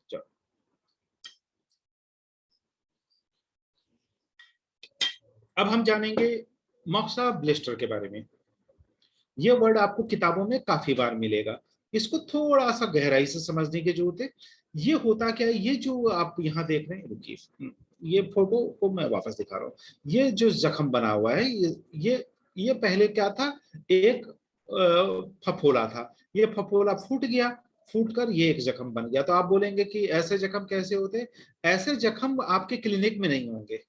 चलो, अब हम जानेंगे मॉक्सा ब्लिस्टर के बारे में। यह वर्ड आपको किताबों में काफी बार मिलेगा। इसको थोड़ा सा गहराई से समझने की जरूरत है। ये होता क्या है, ये जो आप यहाँ देख रहे हैं, रुकिए, ये फोटो को मैं वापस दिखा रहा हूँ। ये जो जख्म बना हुआ है, ये पहले क्या था, एक फफोला था। ये फफोला फूट गया, फूट कर ये एक जख्म बन गया। तो आप बोलेंगे कि ऐसे जख्म कैसे होते? ऐसे जख्म आपके क्लिनिक में नहीं होंगे।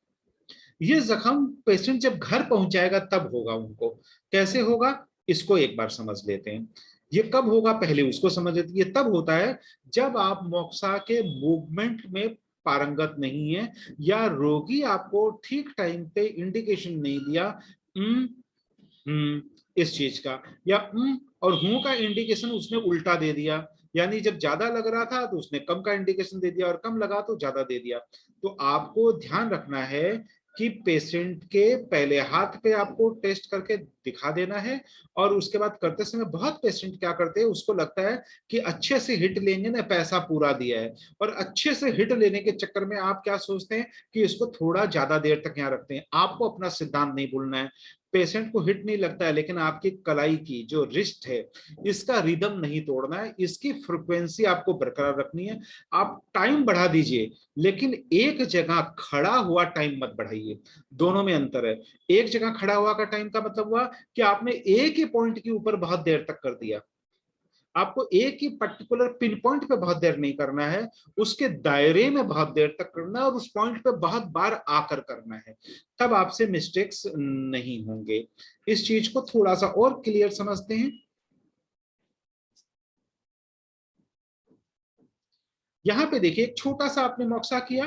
ये जख्म पेशेंट जब घर पहुंच जाएगा तब होगा उनको। कैसे होगा, इसको एक बार समझ लेते हैं। ये कब होगा, पहले उसको समझ लेते हैं। ये तब होता है जब आप मोक्सा के मूवमेंट में पारंगत नहीं है, या रोगी आपको ठीक टाइम पे इंडिकेशन नहीं दिया इस चीज का, या और हूं का इंडिकेशन उसने उल्टा दे दिया। यानी जब ज्यादा लग रहा था तो उसने कम का इंडिकेशन दे दिया, और कम लगा तो ज्यादा दे दिया। तो आपको ध्यान रखना है कि पेशेंट के पहले हाथ पे आपको टेस्ट करके दिखा देना है। और उसके बाद करते समय बहुत पेशेंट क्या करते हैं, उसको लगता है कि अच्छे से हिट लेंगे ना, पैसा पूरा दिया है। और अच्छे से हिट लेने के चक्कर में आप क्या सोचते हैं कि इसको थोड़ा ज्यादा देर तक यहाँ रखते हैं। आपको अपना सिद्धांत नहीं भूलना है। पेशेंट को हिट नहीं लगता है, लेकिन आपकी कलाई की जो रिस्ट है, इसका रिदम नहीं तोड़ना है, इसकी फ्रिक्वेंसी आपको बरकरार रखनी है। आप टाइम बढ़ा दीजिए, लेकिन एक जगह खड़ा हुआ टाइम मत बढ़ाइए। दोनों में अंतर है। एक जगह खड़ा हुआ का टाइम का मतलब हुआ कि आपने एक ही पॉइंट के ऊपर बहुत देर तक कर दिया। आपको एक ही पर्टिकुलर पिन पॉइंट पे बहुत देर नहीं करना है, उसके दायरे में बहुत देर तक करना है, और उस पॉइंट पे बहुत बार आकर करना है। तब आपसे मिस्टेक्स नहीं होंगे। इस चीज को थोड़ा सा और क्लियर समझते हैं। यहां पे देखिए, एक छोटा सा आपने मॉक्सा किया,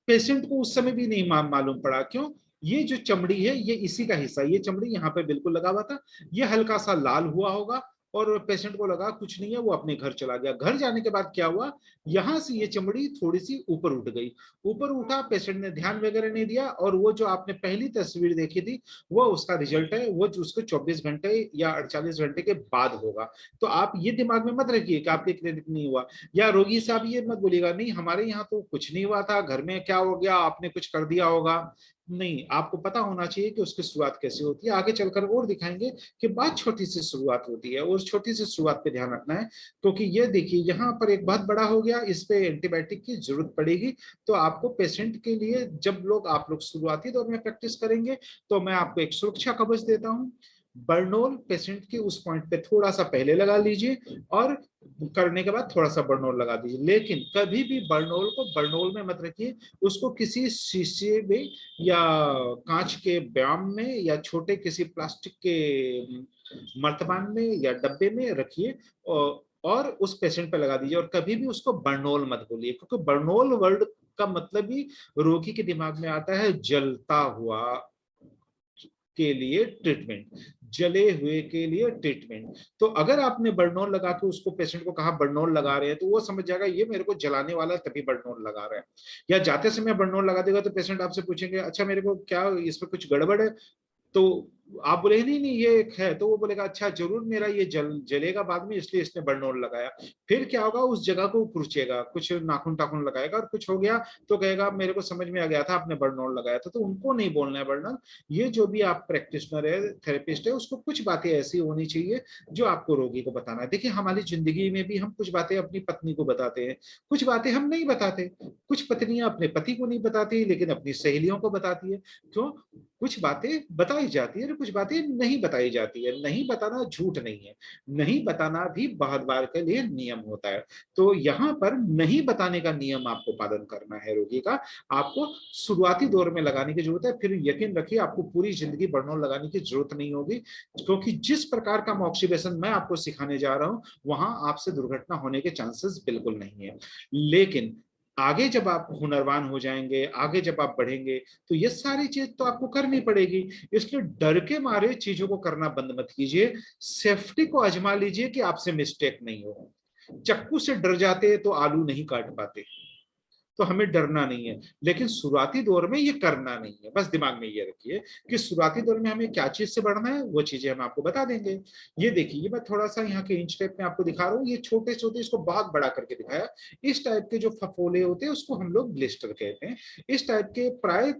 पेशेंट को उस समय भी नहीं मालूम पड़ा। क्यों? ये जो चमड़ी है, ये इसी का हिस्सा, ये चमड़ी यहाँ पे बिल्कुल लगा हुआ था, ये हल्का सा लाल हुआ होगा, और पेशेंट को लगा कुछ नहीं है, वो अपने घर चला गया। घर जाने के बाद क्या हुआ, यहां से ये चमड़ी थोड़ी सी ऊपर उठ गई। ऊपर उठा, पेशेंट ने ध्यान वगैरह नहीं दिया, और वो जो आपने पहली तस्वीर देखी थी, वो उसका रिजल्ट है, वो जो उसको 24 घंटे या 48 घंटे के बाद होगा। तो आप ये दिमाग में मत रखिए कि आपके क्लिनिक नहीं हुआ, या रोगी साहब ये मत बोलिएगा नहीं हमारे यहाँ तो कुछ नहीं हुआ था, घर में क्या हो गया, आपने कुछ कर दिया होगा। नहीं, आपको पता होना चाहिए कि उसकी शुरुआत कैसे होती है। आगे चलकर और दिखाएंगे कि बात छोटी सी शुरुआत होती है, और उस छोटी सी शुरुआत पे ध्यान रखना है। क्योंकि ये देखिए, यहाँ पर एक बहुत बड़ा हो गया, इस पे एंटीबायोटिक की जरूरत पड़ेगी। तो आपको पेशेंट के लिए, जब आप लोग शुरुआती दौर में प्रैक्टिस करेंगे, तो मैं आपको एक सुरक्षा कवच देता हूँ। बर्नोल पेशेंट के उस पॉइंट पे थोड़ा सा पहले लगा लीजिए, और करने के बाद थोड़ा सा बर्नोल लगा दीजिए। लेकिन कभी भी बर्नोल को बर्नोल में मत रखिए, उसको किसी शीशे में या कांच के बयाम में या छोटे किसी प्लास्टिक के मर्तबान में या डब्बे में रखिए, और उस पेशेंट पे लगा दीजिए। और कभी भी उसको बर्नोल मत बोलिए, क्योंकि बर्नोल वर्ड का मतलब ही रोगी के दिमाग में आता है जलता हुआ के लिए ट्रीटमेंट, जले हुए के लिए ट्रीटमेंट। तो अगर आपने बर्नोल लगा के उसको, पेशेंट को कहा बर्नोल लगा रहे हैं, तो वो समझ जाएगा ये मेरे को जलाने वाला है, तभी बर्नोल लगा रहा है। या जाते समय बर्नोल लगा देगा, तो पेशेंट आपसे पूछेंगे अच्छा मेरे को क्या इसमें कुछ गड़बड़ है, तो आप बोले नहीं नहीं ये एक है, तो वो बोलेगा अच्छा जरूर मेरा ये जलेगा बाद में, इसलिए इसने बर्नोल लगाया। फिर क्या होगा, उस जगह को कुर्चेगा, कुछ नाखून टाखून लगाएगा, और कुछ हो गया तो कहेगा मेरे को समझ में आ गया था आपने बर्नोल लगाया था। तो उनको नहीं बोलना है बर्नोल। ये जो भी आप प्रैक्टिशनर है, थेरेपिस्ट है, उसको कुछ बातें ऐसी होनी चाहिए जो आपको रोगी को बताना है। देखिए, हमारी जिंदगी में भी हम कुछ बातें अपनी पत्नी को बताते हैं, कुछ बातें हम नहीं बताते। कुछ पत्नियां अपने पति को नहीं बताती, लेकिन अपनी सहेलियों को बताती है। क्यों? कुछ बातें बताई जाती है और कुछ बातें नहीं बताई जाती है। नहीं बताना झूठ नहीं है, नहीं बताना भी बहुत बार के लिए नियम होता है। तो यहाँ पर नहीं बताने का नियम आपको पालन करना है रोगी का। आपको शुरुआती दौर में लगाने की जरूरत है, फिर यकीन रखिए आपको पूरी जिंदगी बर्नोल लगाने की जरूरत नहीं होगी। क्योंकि जिस प्रकार का मॉक्सिबेशन मैं आपको सिखाने जा रहा हूं, वहां आपसे दुर्घटना होने के चांसेस बिल्कुल नहीं है। लेकिन आगे जब आप हुनरवान हो जाएंगे, आगे जब आप बढ़ेंगे, तो ये सारी चीज तो आपको करनी पड़ेगी। इसलिए डर के मारे चीजों को करना बंद मत कीजिए। सेफ्टी को आजमा लीजिए कि आपसे मिस्टेक नहीं हो। चक्कू से डर जाते तो आलू नहीं काट पाते। तो हमें डरना नहीं है। लेकिन शुरुआती दौर में ये करना नहीं है, बस दिमाग में ये रखिए कि शुरुआती दौर में हमें क्या चीज से बढ़ना है, वो चीजें हम आपको बता देंगे। ये देखिए, ये मैं थोड़ा सा यहाँ के इंच टेप में आपको दिखा रहा हूँ, ये छोटे छोटे, इसको बहुत बड़ा करके दिखाया। इस टाइप के जो फफोले होते हैं उसको हम लोग ब्लिस्टर कहते हैं। इस टाइप के प्राय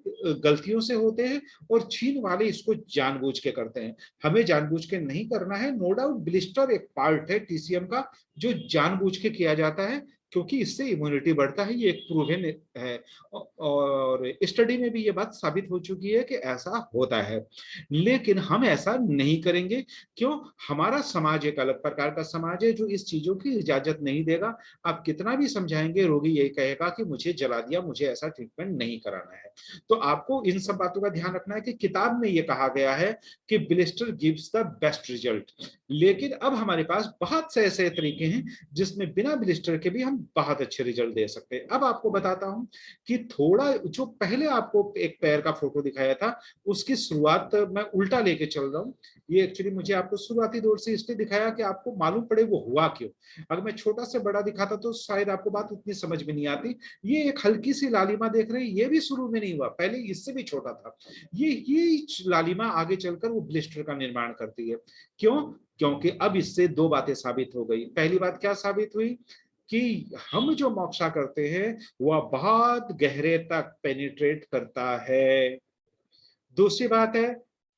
गलतियों से होते हैं, और चीन वाले इसको जानबूझ के करते हैं। हमें जानबूझ के नहीं करना है, नो डाउट ब्लिस्टर एक पार्ट है टीसीएम का जो जानबूझ के किया जाता है, क्योंकि इससे इम्यूनिटी बढ़ता है, ये एक प्रूवन है। और स्टडी में भी ये बात साबित हो चुकी है कि ऐसा होता है। लेकिन हम ऐसा नहीं करेंगे। क्यों? हमारा समाज एक अलग प्रकार का समाज है जो इस चीजों की इजाजत नहीं देगा। आप कितना भी समझाएंगे, रोगी यही कहेगा कि मुझे जला दिया, मुझे ऐसा ट्रीटमेंट नहीं कराना है। तो आपको इन सब बातों का ध्यान रखना है कि किताब में ये कहा गया है कि blister gives the best result. लेकिन अब हमारे पास बहुत से ऐसे तरीके हैं जिसमें बिना ब्लिस्टर के भी हम बहुत अच्छे रिजल्ट दे सकते हैं। अब आपको बताता हूं कि थोड़ा जो पहले आपको एक पैर का फोटो दिखाया था, उसकी शुरुआत मैं उल्टा लेके चल रहा हूँ। ये एक्चुअली मुझे आपको शुरुआती दौर से इसलिए दिखाया कि आपको मालूम पड़े वो हुआ क्यों। अगर मैं छोटा से बड़ा दिखाता तो शायद आपको बात उतनी समझ में नहीं आती। ये एक हल्की सी लालिमा देख रहे हैं, ये भी शुरू में नहीं हुआ, पहले इससे भी छोटा था। ये लालिमा आगे चलकर वो ब्लिस्टर का निर्माण करती है। क्यों? क्योंकि अब इससे दो बातें साबित हो गई। पहली बात क्या साबित हुई कि हम जो मोक्षा करते हैं वह बहुत गहरे तक पेनिट्रेट करता है। दूसरी बात है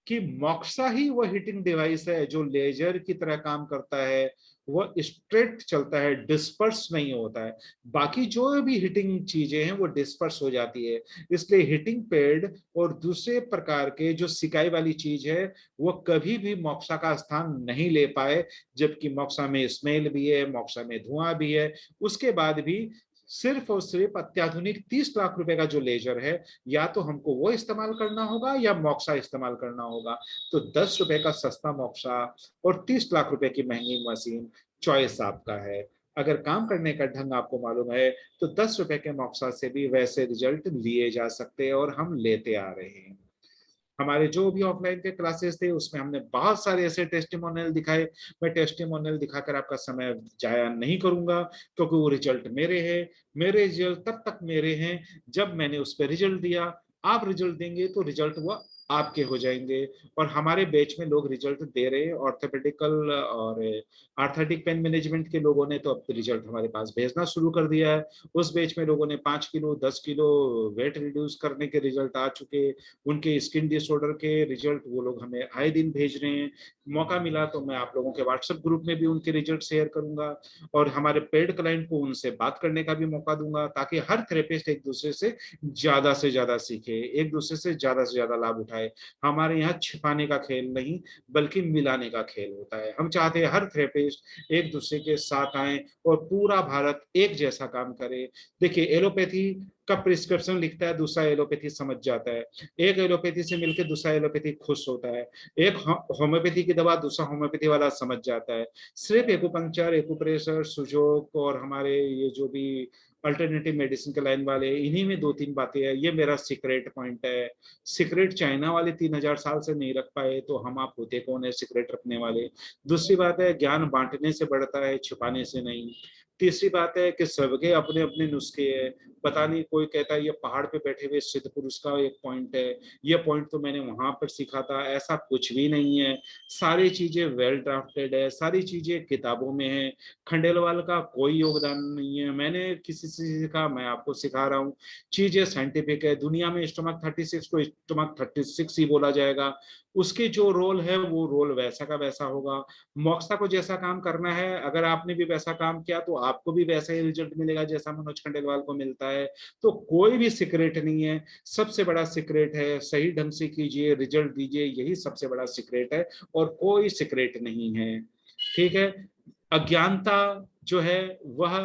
कि मोक्सा ही वह हीटिंग डिवाइस है जो लेजर की तरह काम करता है। वह स्ट्रेट चलता है, डिस्पर्स नहीं होता है। बाकी जो भी हीटिंग चीजें हैं वो डिस्पर्स हो जाती है। इसलिए हीटिंग पैड और दूसरे प्रकार के जो सिकाई वाली चीज है वो कभी भी मोक्सा का स्थान नहीं ले पाए। जबकि मोक्सा में स्मेल भी है, मोक्सा में धुआं भी है। उसके बाद भी सिर्फ और सिर्फ अत्याधुनिक 30 लाख रुपए का जो लेजर है, या तो हमको वो इस्तेमाल करना होगा या मोक्सा इस्तेमाल करना होगा। तो 10 रुपए का सस्ता मोक्सा और 30 लाख रुपए की महंगी मशीन, चॉइस आपका है। अगर काम करने का ढंग आपको मालूम है तो 10 रुपए के मोक्सा से भी वैसे रिजल्ट लिए जा सकते हैं, और हम लेते आ रहे हैं। हमारे जो भी ऑफलाइन के क्लासेस थे उसमें हमने बहुत सारे ऐसे टेस्टिमोनियल दिखाए। मैं टेस्टिमोनियल दिखाकर आपका समय जाया नहीं करूंगा, क्योंकि वो रिजल्ट मेरे हैं। मेरे रिजल्ट तब तक मेरे हैं जब मैंने उस पर रिजल्ट दिया। आप रिजल्ट देंगे तो रिजल्ट वो आपके हो जाएंगे। और हमारे बैच में लोग रिजल्ट दे रहे हैं, ऑर्थोपेडिकल और आर्थेटिक पेन मैनेजमेंट के लोगों ने तो अब रिजल्ट हमारे पास भेजना शुरू कर दिया है। उस बैच में लोगों ने 5 किलो 10 किलो वेट रिड्यूस करने के रिजल्ट आ चुके। उनके स्किन डिसऑर्डर के रिजल्ट वो लोग हमें आए दिन भेज रहे हैं। मौका मिला तो मैं आप लोगों के व्हाट्सएप ग्रुप में भी उनके रिजल्ट शेयर करूंगा, और हमारे पेड क्लाइंट को उनसे बात करने का भी मौका दूंगा, ताकि हर थेरेपिस्ट एक दूसरे से ज्यादा सीखे, एक दूसरे से ज्यादा लाभ उठाए। हमारे यहाँ छिपाने का खेल नहीं, बल्कि मिलाने का खेल होता है। हम चाहते हैं हर थेरेपिस्ट एक दूसरे के साथ आए और पूरा भारत एक जैसा काम करे। देखिए, एलोपैथी का प्रिस्क्रिप्शन लिखता है, दूसरा एलोपैथी समझ जाता है। एक एलोपैथी से मिलकर दूसरा एलोपैथी खुश होता है। एक होम्योपैथी की दवा दूसरा होम्योपैथी वाला समझ जाता है। सिर्फ एक्यूपंक्चर, एक्यूप्रेशर, सुजोक और हमारे ये जो भी अल्टरनेटिव मेडिसिन के लाइन वाले, इन्हीं में दो तीन बातें हैं। ये मेरा सीक्रेट पॉइंट है। सीक्रेट चाइना वाले 3000 साल से नहीं रख पाए, तो हम आप होते कौन है सीक्रेट रखने वाले। दूसरी बात है, ज्ञान बांटने से बढ़ता है, छुपाने से नहीं। तीसरी बात है कि सबके अपने अपने नुस्खे है। पता नहीं, कोई कहता है ये पहाड़ पे बैठे हुए सिद्ध पुरुष का एक पॉइंट है, ये पॉइंट तो मैंने वहां पर सीखा था। ऐसा कुछ भी नहीं है। सारी चीजें वेल ड्राफ्टेड है, सारी चीजें किताबों में है। खंडेलवाल का कोई योगदान नहीं है, मैंने किसी से सीखा, मैं आपको सिखा रहा हूँ। चीजें साइंटिफिक है। दुनिया में स्टोमक 36 को स्टोमक 36 ही बोला जाएगा। उसके जो रोल है वो रोल वैसा का वैसा होगा। मोक्सा को जैसा काम करना है, अगर आपने भी वैसा काम किया तो आपको भी वैसा ही रिजल्ट मिलेगा जैसा मनोज खंडेलवाल को मिलता है। तो कोई भी सीक्रेट नहीं है। सबसे बड़ा सीक्रेट है सही ढंग से कीजिए, रिजल्ट दीजिए, यही सबसे बड़ा सीक्रेट है, और कोई सीक्रेट नहीं है। ठीक है। अज्ञानता जो है वह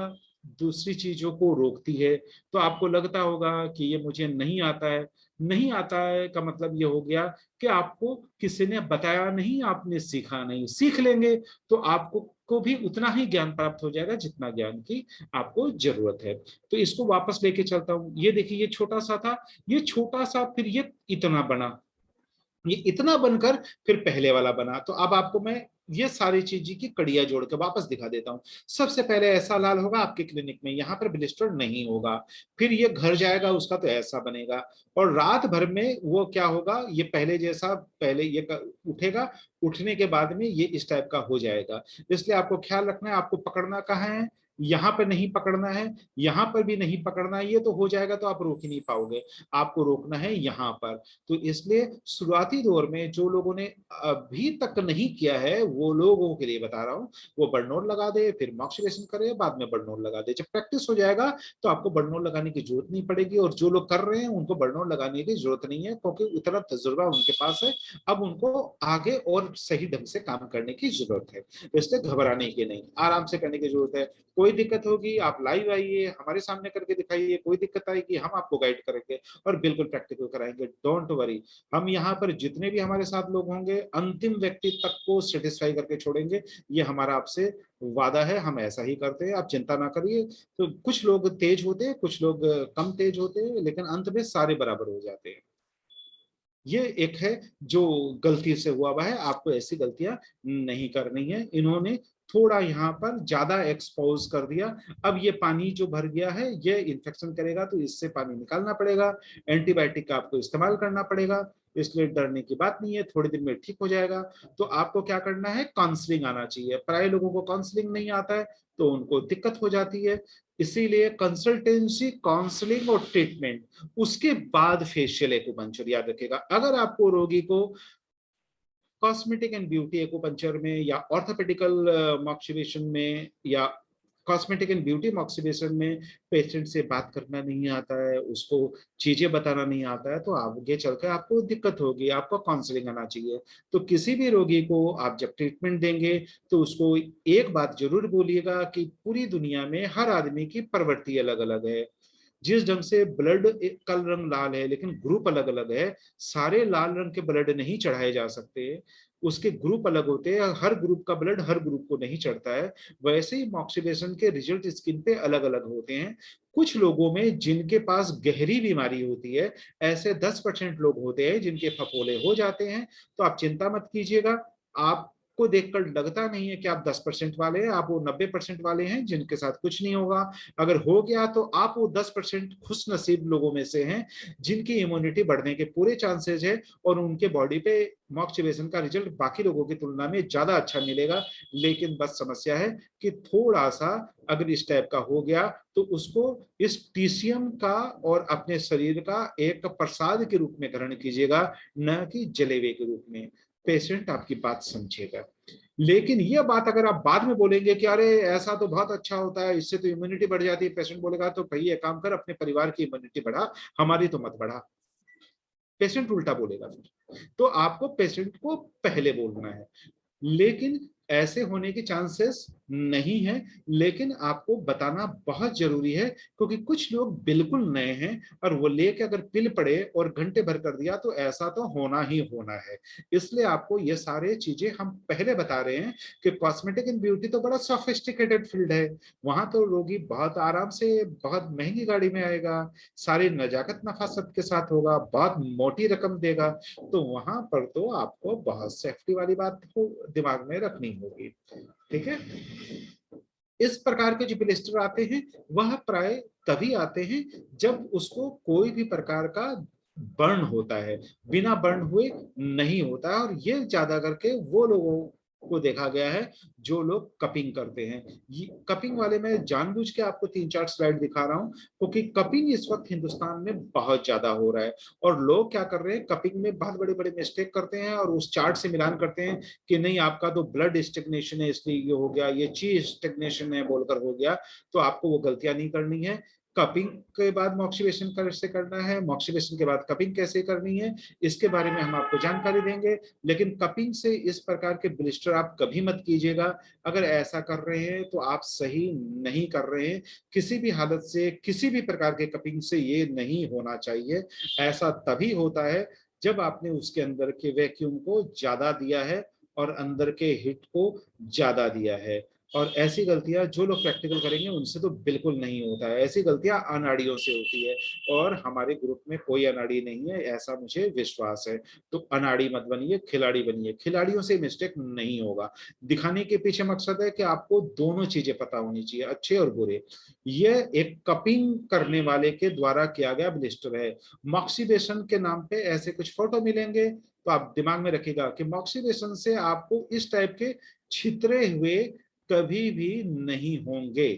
दूसरी चीजों को रोकती है। तो आपको लगता होगा कि ये मुझे नहीं आता है। नहीं आता है का मतलब ये हो गया कि आपको किसी ने बताया नहीं, आपने सीखा नहीं। सीख लेंगे तो आपको को भी उतना ही ज्ञान प्राप्त हो जाएगा जितना ज्ञान की आपको जरूरत है। तो इसको वापस लेके चलता हूं। ये देखिए, ये छोटा सा था, ये छोटा सा, फिर ये इतना बना, ये इतना बनकर फिर पहले वाला बना। तो अब आपको मैं ये सारी चीज की कड़ियां जोड़ के वापस दिखा देता हूँ। सबसे पहले ऐसा लाल होगा आपके क्लिनिक में, यहाँ पर ब्लिस्टर नहीं होगा। फिर ये घर जाएगा उसका तो ऐसा बनेगा, और रात भर में वो क्या होगा, ये पहले जैसा पहले उठेगा, उठने के बाद में ये इस टाइप का हो जाएगा। इसलिए आपको ख्याल रखना है, आपको पकड़ना कहाँ है, यहाँ पर नहीं पकड़ना है, यहाँ पर भी नहीं पकड़ना है, ये तो हो जाएगा तो आप रोक ही नहीं पाओगे, आपको रोकना है यहाँ पर। तो इसलिए शुरुआती दौर में जो लोगों ने अभी तक नहीं किया है वो लोगों के लिए बता रहा हूँ, वो बर्नोल लगा दे, फिर मॉक्सिलेशन करे, बाद में बर्नोल लगा दे। जब प्रैक्टिस हो जाएगा तो आपको बर्नोल लगाने की जरूरत नहीं पड़ेगी, और जो लोग कर रहे हैं उनको बर्नोल लगाने की जरूरत नहीं है, क्योंकि उतना तजुर्बा उनके पास है। अब उनको आगे और सही ढंग से काम करने की जरूरत है, इसलिए घबराने की नहीं, आराम से करने की जरूरत है। कोई दिक्कत होगी आप लाइव आइए, हमारे सामने करके दिखाइए, कोई दिक्कत आएगी हम आपको गाइड करेंगे और बिल्कुल प्रैक्टिकल कराएंगे, डोंट वरी। हम यहाँ पर जितने भी हमारे साथ लोग होंगे अंतिम व्यक्ति तक को सेटिस्फाई करके छोड़ेंगे, ये हमारा आपसे वादा है, हम ऐसा ही करते हैं, आप चिंता ना करिए। तो कुछ लोग तेज होते हैं, कुछ लोग कम तेज होते हैं, लेकिन अंत में सारे बराबर हो जाते हैं। ये एक है जो गलती से हुआ है, आपको ऐसी गलतियां नहीं करनी है। इन्होंने थोड़ा यहाँ पर ज्यादा एक्सपोज कर दिया, अब ये पानी जो भर गया है ये इन्फेक्शन करेगा, तो इससे पानी निकालना पड़ेगा, एंटीबायोटिक का आपको इस्तेमाल करना पड़ेगा। इसलिए डरने की बात नहीं है, थोड़े दिन में ठीक हो जाएगा। तो आपको क्या करना है, काउंसलिंग आना चाहिए, प्राय लोगों को काउंसलिंग नहीं आता है तो उनको दिक्कत हो जाती है। इसीलिए कंसल्टेंसी, काउंसलिंग और ट्रीटमेंट, उसके बाद फेशियल एक्यूपंक्चर। याद रखिएगा, अगर आपको रोगी को कॉस्मेटिक एंड ब्यूटी एक्यूपंक्चर में या ऑर्थोपेडिकल मॉक्सिबेशन में या कॉस्मेटिक एंड ब्यूटी मॉक्सिबेशन में पेशेंट से बात करना नहीं आता है, उसको चीजें बताना नहीं आता है, तो आगे चलकर आपको दिक्कत होगी, आपको काउंसलिंग आना चाहिए। तो किसी भी रोगी को आप जब ट्रीटमेंट देंगे तो उसको एक बात जरूर बोलिएगा कि पूरी दुनिया में हर आदमी की प्रवृत्ति अलग अलग है। जिस ढंग से ब्लड का रंग लाल है लेकिन ग्रुप अलग अलग है, सारे लाल रंग के ब्लड नहीं चढ़ाए जा सकते, उसके ग्रुप अलग होते हैं, हर ग्रुप का ब्लड हर ग्रुप को नहीं चढ़ता है। वैसे ही मॉक्सिलेशन के रिजल्ट स्किन पे अलग अलग होते हैं। कुछ लोगों में जिनके पास गहरी बीमारी होती है, ऐसे 10% लोग होते हैं जिनके फफोले हो जाते हैं। तो आप चिंता मत कीजिएगा, आप को देखकर लगता नहीं है कि आप 10% वाले हैं, आप वो 90% वाले हैं जिनके साथ कुछ नहीं होगा। अगर हो गया तो आप वो 10% खुश नसीब लोगों में से हैं जिनकी इम्यूनिटी बढ़ने के पूरे चांसेस है, और उनके बॉडी पे मॉक्सिलेशन का रिजल्ट बाकी लोगों की तुलना में ज्यादा अच्छा मिलेगा। लेकिन बस समस्या है कि थोड़ा सा अगर इस टाइप का हो गया तो उसको इस टीसीएम का और अपने शरीर का एक प्रसाद के रूप में ग्रहण कीजिएगा, न कि जलेबे के रूप में। पेशेंट आपकी बात समझेगा। लेकिन यह बात अगर आप बाद में बोलेंगे कि अरे ऐसा तो बहुत अच्छा होता है, इससे तो इम्यूनिटी बढ़ जाती है, पेशेंट बोलेगा तो भाई ये काम कर, अपने परिवार की इम्यूनिटी बढ़ा, हमारी तो मत बढ़ा। पेशेंट उल्टा बोलेगा फिर। तो आपको पेशेंट को पहले बोलना है, लेकिन ऐसे होने के चांसेस नहीं है, लेकिन आपको बताना बहुत जरूरी है, क्योंकि कुछ लोग बिल्कुल नए हैं और वो लेके अगर पिल पड़े और घंटे भर कर दिया तो ऐसा तो होना ही होना है। इसलिए आपको ये सारे चीजें हम पहले बता रहे हैं कि कॉस्मेटिक एंड ब्यूटी तो बड़ा सोफिस्टिकेटेड फील्ड है, वहां तो रोगी बहुत आराम से बहुत महंगी गाड़ी में आएगा, सारी नजाकत नफासत के साथ होगा, बहुत मोटी रकम देगा, तो वहां पर तो आपको बहुत सेफ्टी वाली बात को दिमाग में रखनी होगी। ठीक है, इस प्रकार के जो ब्लिस्टर आते हैं वह प्राय तभी आते हैं जब उसको कोई भी प्रकार का बर्न होता है, बिना बर्न हुए नहीं होता है। और ये ज्यादा करके वो लोगों को देखा गया है जो लोग कपिंग करते हैं। ये कपिंग वाले मैं जानबूझ के आपको 3-4 स्लाइड दिखा रहा हूं, क्योंकि कपिंग इस वक्त हिंदुस्तान में बहुत ज्यादा हो रहा है, और लोग क्या कर रहे हैं, कपिंग में बहुत बड़े बड़े मिस्टेक करते हैं और उस चार्ट से मिलान करते हैं कि नहीं आपका तो ब्लड स्टेग्नेशन है इसलिए ये हो गया, ये ची स्टेग्नेशन है बोलकर हो गया। तो आपको वो गलतियां नहीं करनी है। कपिंग के बाद मॉक्सिलेशन कैसे करना है, मॉक्सिलेशन के बाद कपिंग कैसे करनी है, इसके बारे में हम आपको जानकारी देंगे। लेकिन कपिंग से इस प्रकार के ब्लिस्टर आप कभी मत कीजिएगा। अगर ऐसा कर रहे हैं तो आप सही नहीं कर रहे हैं। किसी भी हालत से किसी भी प्रकार के कपिंग से ये नहीं होना चाहिए। ऐसा तभी होता है जब आपने उसके अंदर के वैक्यूम को ज्यादा दिया है और अंदर के हिट को ज्यादा दिया है। और ऐसी गलतियां जो लोग प्रैक्टिकल करेंगे उनसे तो बिल्कुल नहीं होता है, ऐसी गलतियां अनाड़ियों से होती है। और हमारे ग्रुप में कोई अनाड़ी नहीं है, ऐसा मुझे विश्वास है। तो अनाड़ी मत बनिए, खिलाड़ी बनिए, खिलाड़ियों से मिस्टेक नहीं होगा। दिखाने के पीछे मकसद है कि आपको दोनों चीजें पता होनी चाहिए, अच्छे और बुरे। यह एक कपिंग करने वाले के द्वारा किया गया ब्लिस्टर है। मॉक्सीवेशन के नाम पे ऐसे कुछ फोटो मिलेंगे, तो आप दिमाग में रखिएगा कि मॉक्सीवेशन से आपको इस टाइप के छितरे हुए कभी भी नहीं होंगे।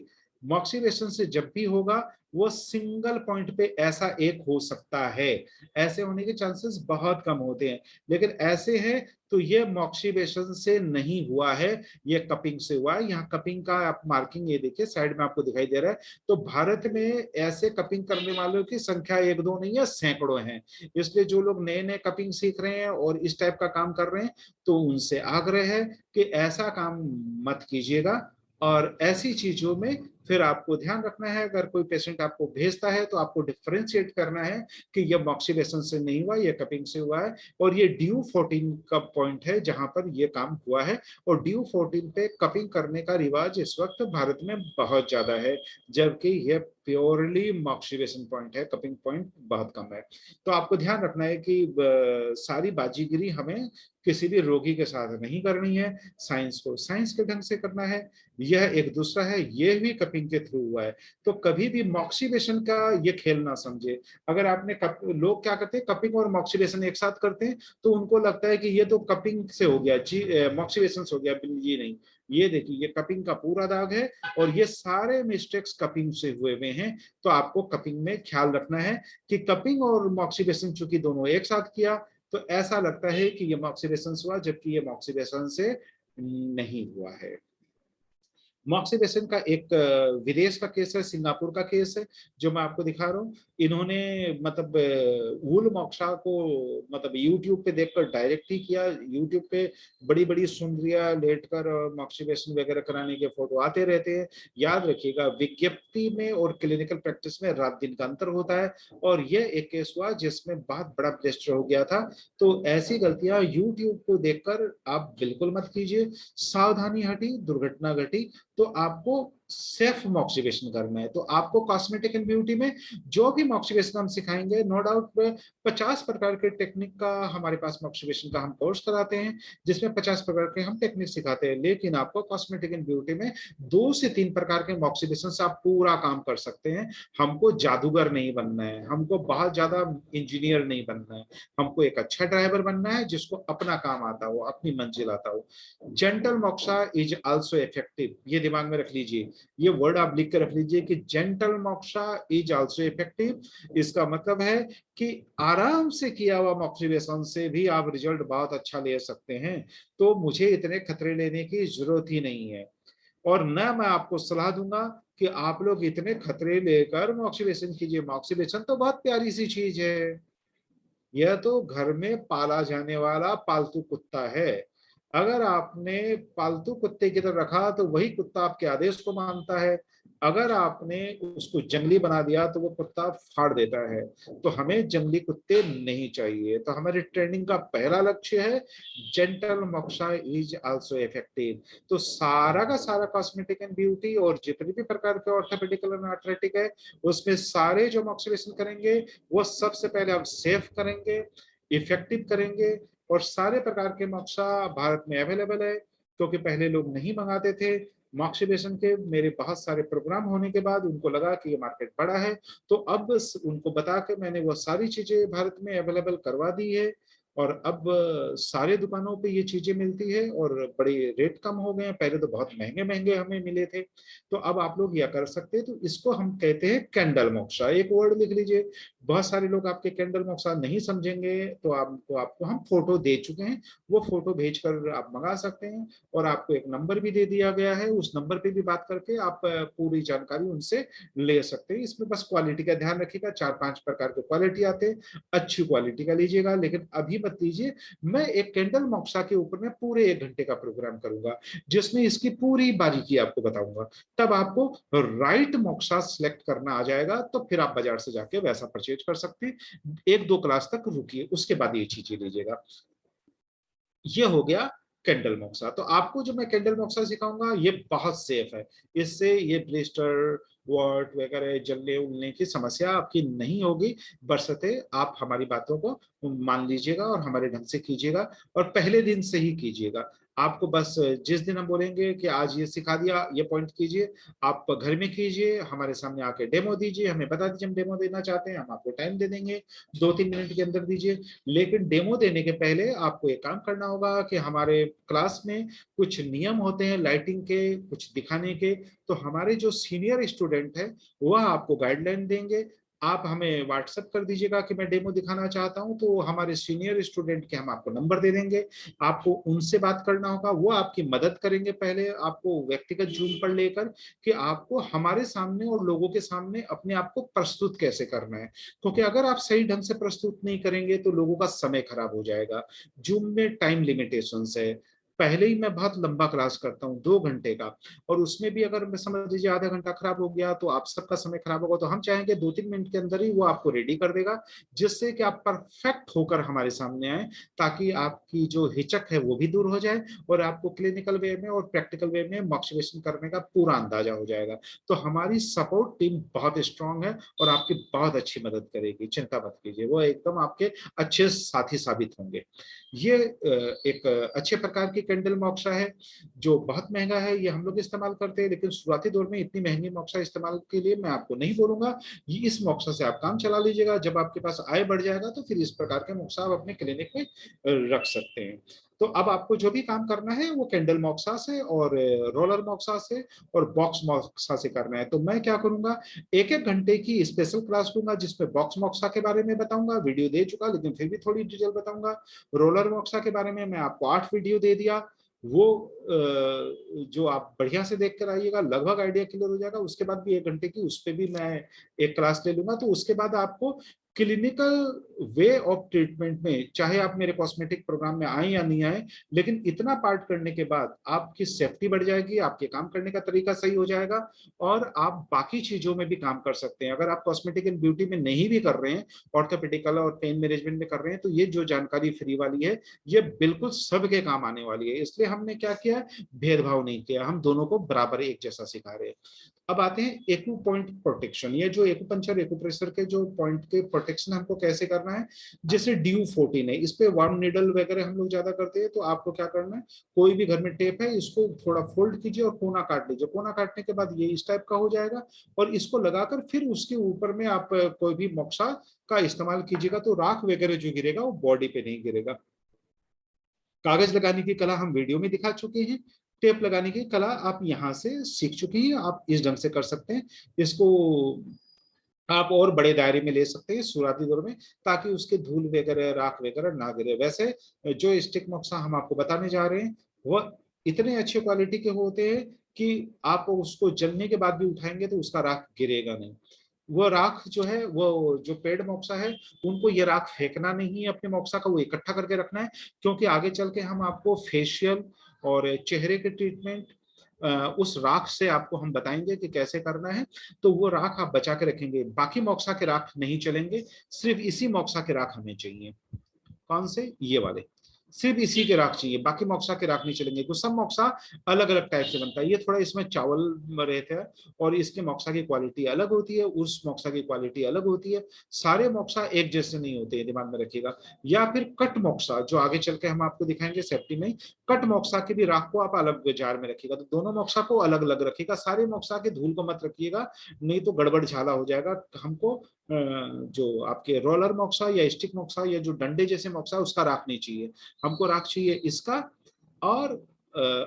मॉक्सीवेशन से जब भी होगा वो सिंगल पॉइंट पे ऐसा एक हो सकता है, ऐसे होने के चांसेस बहुत कम होते हैं। लेकिन ऐसे है तो ये मॉक्सीवेशन से नहीं हुआ है, ये कपिंग से हुआ है। यहाँ कपिंग का आप मार्किंग ये देखिए साइड में आपको दिखाई दे रहा है। तो भारत में ऐसे कपिंग करने वालों की संख्या एक दो नहीं है, सैकड़ों हैं। इसलिए जो लोग नए नए कपिंग सीख रहे हैं और इस टाइप का काम कर रहे हैं, तो उनसे आग्रह है कि ऐसा काम मत कीजिएगा। और ऐसी चीजों में फिर आपको ध्यान रखना है, अगर कोई पेशेंट आपको भेजता है तो आपको डिफरेंशिएट करना है कि यह मॉक्सीवेशन से नहीं हुआ, यह कपिंग से हुआ है। और ये ड्यू 14 का पॉइंट है जहां पर यह काम हुआ है। और ड्यू 14 पे कपिंग करने का रिवाज इस वक्त भारत में बहुत ज्यादा है, जबकि यह प्योरली मॉक्सीवेशन पॉइंट है, कपिंग पॉइंट बहुत कम है। तो आपको ध्यान रखना है कि सारी बाजीगिरी हमें किसी भी रोगी के साथ नहीं करनी है, साइंस को साइंस के ढंग से करना है। यह एक दूसरा है, यह भी कपिंग के थ्रू हुआ है। तो कभी भी मॉक्सीवेशन का ये खेल ना समझे। अगर आपने लोग क्या करते हैं, कपिंग और मॉक्सीवेशन एक साथ करते हैं, तो उनको लगता है कि ये तो कपिंग से हो गया जी, मॉक्सीवेशन से हो गया। ये नहीं, ये देखिए ये कपिंग का पूरा दाग है, और ये सारे मिस्टेक्स कपिंग से हुए हुए हैं। तो आपको कपिंग में ख्याल रखना है कि कपिंग और मॉक्सीवेशन चूंकि दोनों एक साथ किया, तो ऐसा लगता है कि ये मॉक्सीवेशन हुआ, जबकि ये मॉक्सीवेशन से नहीं हुआ है। मॉक्सीवेशन का एक विदेश का केस है, सिंगापुर का केस है, जो मैं आपको दिखा रहा हूँ। इन्होंने मतलब वूल मोक्षा को मतलब यूट्यूब पे देखकर डायरेक्ट ही किया। यूट्यूब पे बड़ी बड़ी सुंदरियां लेटकर मॉक्सीवेशन वगैरह कराने के फोटो आते रहते हैं। याद रखिएगा, विज्ञप्ति में और क्लिनिकल प्रैक्टिस में रात दिन का अंतर होता है। और यह एक केस हुआ जिसमें बहुत बड़ा ब्लिस्टर हो गया था। तो ऐसी गलतियां यूट्यूब को देखकर आप बिल्कुल मत कीजिए। सावधानी हटी, दुर्घटना घटी। तो आपको सेल्फ मॉक्सीवेशन करना है। तो आपको कॉस्मेटिक एंड ब्यूटी में जो भी मॉक्सीवेशन हम सिखाएंगे, नो डाउट 50 प्रकार के टेक्निक का हमारे पास मॉक्सीवेशन का हम कोर्स कराते हैं, जिसमें 50 प्रकार के हम टेक्निक सिखाते हैं। लेकिन आपको कॉस्मेटिक एंड ब्यूटी में 2 से 3 प्रकार के मॉक्सीवेशन से आप पूरा काम कर सकते हैं। हमको जादूगर नहीं बनना है, हमको बहुत ज्यादा इंजीनियर नहीं बनना है। हमको एक अच्छा ड्राइवर बनना है जिसको अपना काम आता हो, अपनी मंजिल आता हो। Gentle moksha is also effective, ये दिमाग में रख लीजिए। ये वर्ड आप लिख कर रख लीजिए कि gentle moksha is also effective. इसका मतलब है कि आराम से किया हुआ मॉक्सीवेशन से भी आप रिजल्ट बहुत अच्छा ले सकते हैं। तो मुझे इतने खतरे लेने की जरूरत ही नहीं है। और न मैं आपको सलाह दूंगा कि आप लोग इतने खतरे लेकर मॉक्सीवेशन कीजिए। मॉक्सीवेशन तो बहुत प्यारी सी चीज है, यह तो घर में पाला जाने वाला पालतू कुत्ता है। अगर आपने पालतू कुत्ते की तरह रखा तो वही कुत्ता आपके आदेश को मानता है। अगर आपने उसको जंगली बना दिया तो वो कुत्ता फाड़ देता है। तो हमें जंगली कुत्ते नहीं चाहिए। तो हमारी ट्रेनिंग का पहला लक्ष्य है gentle moksha is also effective. तो सारा का सारा कॉस्मेटिक एंड ब्यूटी और जितने भी प्रकार के ऑर्थोपेडिकल एंड आर्थराइटिक है, उसमें सारे जो मॉक्सीवेशन करेंगे वो सबसे पहले हम सेफ करेंगे, इफेक्टिव करेंगे। और सारे प्रकार के मोक्सा भारत में अवेलेबल है, क्योंकि पहले लोग नहीं मंगाते थे मॉक्सीवेशन के। मेरे बहुत सारे प्रोग्राम होने के बाद उनको लगा कि ये मार्केट बड़ा है, तो अब उनको बता के मैंने वो सारी चीजें भारत में अवेलेबल करवा दी है। और अब सारे दुकानों पे ये चीजें मिलती है, और बड़े रेट कम हो गए हैं। पहले तो बहुत महंगे महंगे हमें मिले थे। तो अब आप लोग यह कर सकते हैं। तो इसको हम कहते हैं कैंडल मोक्षा, एक वर्ड लिख लीजिए। बहुत सारे लोग आपके कैंडल मोक्षा नहीं समझेंगे, तो आपको हम फोटो दे चुके हैं, वो फोटो भेजकर आप मंगा सकते हैं। और आपको एक नंबर भी दे दिया गया है, उस नंबर पे भी बात करके आप पूरी जानकारी उनसे ले सकते हैं। इसमें बस क्वालिटी का ध्यान रखिएगा, 4-5 प्रकार के क्वालिटी आते हैं, अच्छी क्वालिटी का लीजिएगा। लेकिन अभी मत लीजिए। मैं एक कैंडल मोक्षा के ऊपर में पूरे 1 घंटे का प्रोग्राम करूंगा, जिसमें इसकी पूरी बारीकी आपको बताऊंगा। तब आपको राइट मोक्सा सिलेक्ट करना आ जाएगा, तो फिर आप बाजार से जाके वैसा परचेज कर सकते हैं। 1-2 क्लास तक रुकिए, उसके बाद ये चीजें लीजिएगा। ये हो गया कैंडल मोक्सा। तो आपको जो मैं कैंडल मोक्सा सिखाऊंगा ये बहुत सेफ है, इससे ये ब्लिस्टर वॉट वगैरह जलने उलने की समस्या आपकी नहीं होगी, बशर्ते आप हमारी बातों को मान लीजिएगा और हमारे ढंग से कीजिएगा, और पहले दिन से ही कीजिएगा। आपको बस जिस दिन हम बोलेंगे कि आज ये सिखा दिया, ये पॉइंट कीजिए, आप घर में कीजिए, हमारे सामने आके डेमो दीजिए, हमें बता दीजिए हम डेमो देना चाहते हैं, हम आपको टाइम दे देंगे, 2-3 मिनट के अंदर दीजिए। लेकिन डेमो देने के पहले आपको एक काम करना होगा कि हमारे क्लास में कुछ नियम होते हैं लाइटिंग के, कुछ दिखाने के, तो हमारे जो सीनियर स्टूडेंट है वह आपको गाइडलाइन देंगे। आप हमें व्हाट्सएप कर दीजिएगा कि मैं डेमो दिखाना चाहता हूं, तो हमारे सीनियर स्टूडेंट के हम आपको नंबर दे देंगे, आपको उनसे बात करना होगा, वो आपकी मदद करेंगे पहले आपको व्यक्तिगत जूम पर लेकर, कि आपको हमारे सामने और लोगों के सामने अपने आप को प्रस्तुत कैसे करना है। क्योंकि अगर आप सही ढंग से प्रस्तुत नहीं करेंगे तो लोगों का समय खराब हो जाएगा। जूम में टाइम लिमिटेशंस है, पहले ही मैं बहुत लंबा क्लास करता हूँ 2 घंटे का, और उसमें भी अगर मैं समझ लीजिए आधा घंटा खराब हो गया तो आप सबका समय खराब होगा। तो हम चाहेंगे 2-3 मिनट के अंदर ही वो आपको रेडी कर देगा, जिससे कि आप परफेक्ट होकर हमारे सामने आए, ताकि आपकी जो हिचक है वो भी दूर हो जाए और आपको क्लिनिकल वे में और प्रैक्टिकल वे में मॉक्सिवेशन करने का पूरा अंदाजा हो जाएगा। तो हमारी सपोर्ट टीम बहुत स्ट्रांग है और आपकी बहुत अच्छी मदद करेगी, चिंता मत कीजिए, वो एकदम आपके अच्छे साथी साबित होंगे। ये एक अच्छे प्रकार की कैंडल मोक्सा है जो बहुत महंगा है, ये हम लोग इस्तेमाल करते हैं, लेकिन शुरुआती दौर में इतनी महंगी मोक्सा इस्तेमाल के लिए मैं आपको नहीं बोलूंगा। ये इस मोक्सा से आप काम चला लीजिएगा, जब आपके पास आय बढ़ जाएगा तो फिर इस प्रकार के मोक्सा आप अपने क्लिनिक में रख सकते हैं। तो अब आपको जो भी काम करना है वो कैंडल मोक्सा से और रोलर मोक्सा से और बॉक्स मोक्सा से करना है। तो मैं क्या करूंगा, 1-1 घंटे की स्पेशल क्लास लूंगा जिसमें बॉक्स मोक्सा के बारे में बताऊंगा, वीडियो दे चुका लेकिन फिर भी थोड़ी डिटेल बताऊंगा। रोलर मोक्सा के बारे में मैं आपको 8 वीडियो दे दिया, वो जो आप बढ़िया से देख कर आइएगा, लगभग आइडिया क्लियर हो जाएगा। उसके बाद भी 1 घंटे की उस पर भी मैं एक क्लास ले लूंगा। तो उसके बाद आपको क्लिनिकल वे ऑफ ट्रीटमेंट में, चाहे आप मेरे कॉस्मेटिक प्रोग्राम में आए या नहीं आए, लेकिन इतना पार्ट करने के बाद आपकी सेफ्टी बढ़ जाएगी, आपके काम करने का तरीका सही हो जाएगा, और आप बाकी चीजों में भी काम कर सकते हैं। अगर आप कॉस्मेटिक एंड ब्यूटी में नहीं भी कर रहे हैं, ऑर्थोपेडिकल और पेन मैनेजमेंट में कर रहे हैं, तो ये जो जानकारी फ्री वाली है ये बिल्कुल सबके काम आने वाली है। इसलिए हमने क्या किया, भेदभाव नहीं किया, हम दोनों को बराबर एक जैसा सिखा रहे हैं। अब आते हैं एकू पॉइंट प्रोटेक्शन, ये जो एक्यूपंक्चर एक्यूप्रेशर के जो पॉइंट के प्रोटेक्शन हमको कैसे करना है। जैसे DU14 है, इस पे वार्म नीडल वगैरह हम लोग ज्यादा करते हैं, तो आपको क्या करना है, कोई भी घर में टेप है इसको थोड़ा फोल्ड कीजिए और कोना काट लीजिए। कोना काटने के बाद ये इस टाइप का हो जाएगा, और इसको लगाकर फिर उसके ऊपर में आप कोई भी मोक्सा का इस्तेमाल कीजिएगा, तो राख वगैरह जो गिरेगा वो बॉडी पे नहीं गिरेगा। कागज लगाने की कला हम वीडियो में दिखा चुके हैं, टेप लगाने की कला आप यहाँ से सीख चुकी हैं, आप इस ढंग से कर सकते हैं। इसको आप और बड़े दायरे में ले सकते हैं शुरुआती दौर में, ताकि उसके धूल वगैरह राख वगैरह ना गिरे। वैसे जो स्टिक मोक्सा हम आपको बताने जा रहे हैं वह इतने अच्छे क्वालिटी के होते हैं कि आप उसको जलने के बाद भी उठाएंगे तो उसका राख गिरेगा नहीं। वो राख जो है, वो जो पेड़ मोक्सा है, उनको ये राख फेंकना नहीं है अपने मोक्सा का, वो इकट्ठा करके रखना है, क्योंकि आगे चल के हम आपको फेशियल और चेहरे के ट्रीटमेंट उस राख से आपको हम बताएंगे कि कैसे करना है। तो वो राख आप बचा के रखेंगे, बाकी मोक्सा के राख नहीं चलेंगे, सिर्फ इसी मोक्सा के राख हमें चाहिए। कौन से, ये वाले, सिर्फ इसी के राख चाहिए, बाकी मोक्सा के राख नहीं चलेंगे। कुछ सब मोक्सा अलग अलग टाइप से बनता है, ये थोड़ा इसमें चावल रहते हैं और इसके मोक्सा की क्वालिटी अलग होती है, उस मोक्सा की क्वालिटी अलग होती है। सारे मोक्सा एक जैसे नहीं होते हैं, दिमाग में रखिएगा। या फिर कट मोक्सा जो आगे चल के हम आपको दिखाएंगे सेफ्टी में, कट मोक्सा की भी राख को आप अलग जार में रखिएगा। तो दोनों मोक्सा को अलग अलग रखिएगा, सारे मोक्सा के धूल को मत रखिएगा, नहीं तो गड़बड़ झाला हो जाएगा। हमको जो आपके रोलर मोक्सा या स्टिक मोक्सा या जो डंडे जैसे मोक्सा उसका राख नहीं चाहिए, हमको राख चाहिए इसका, और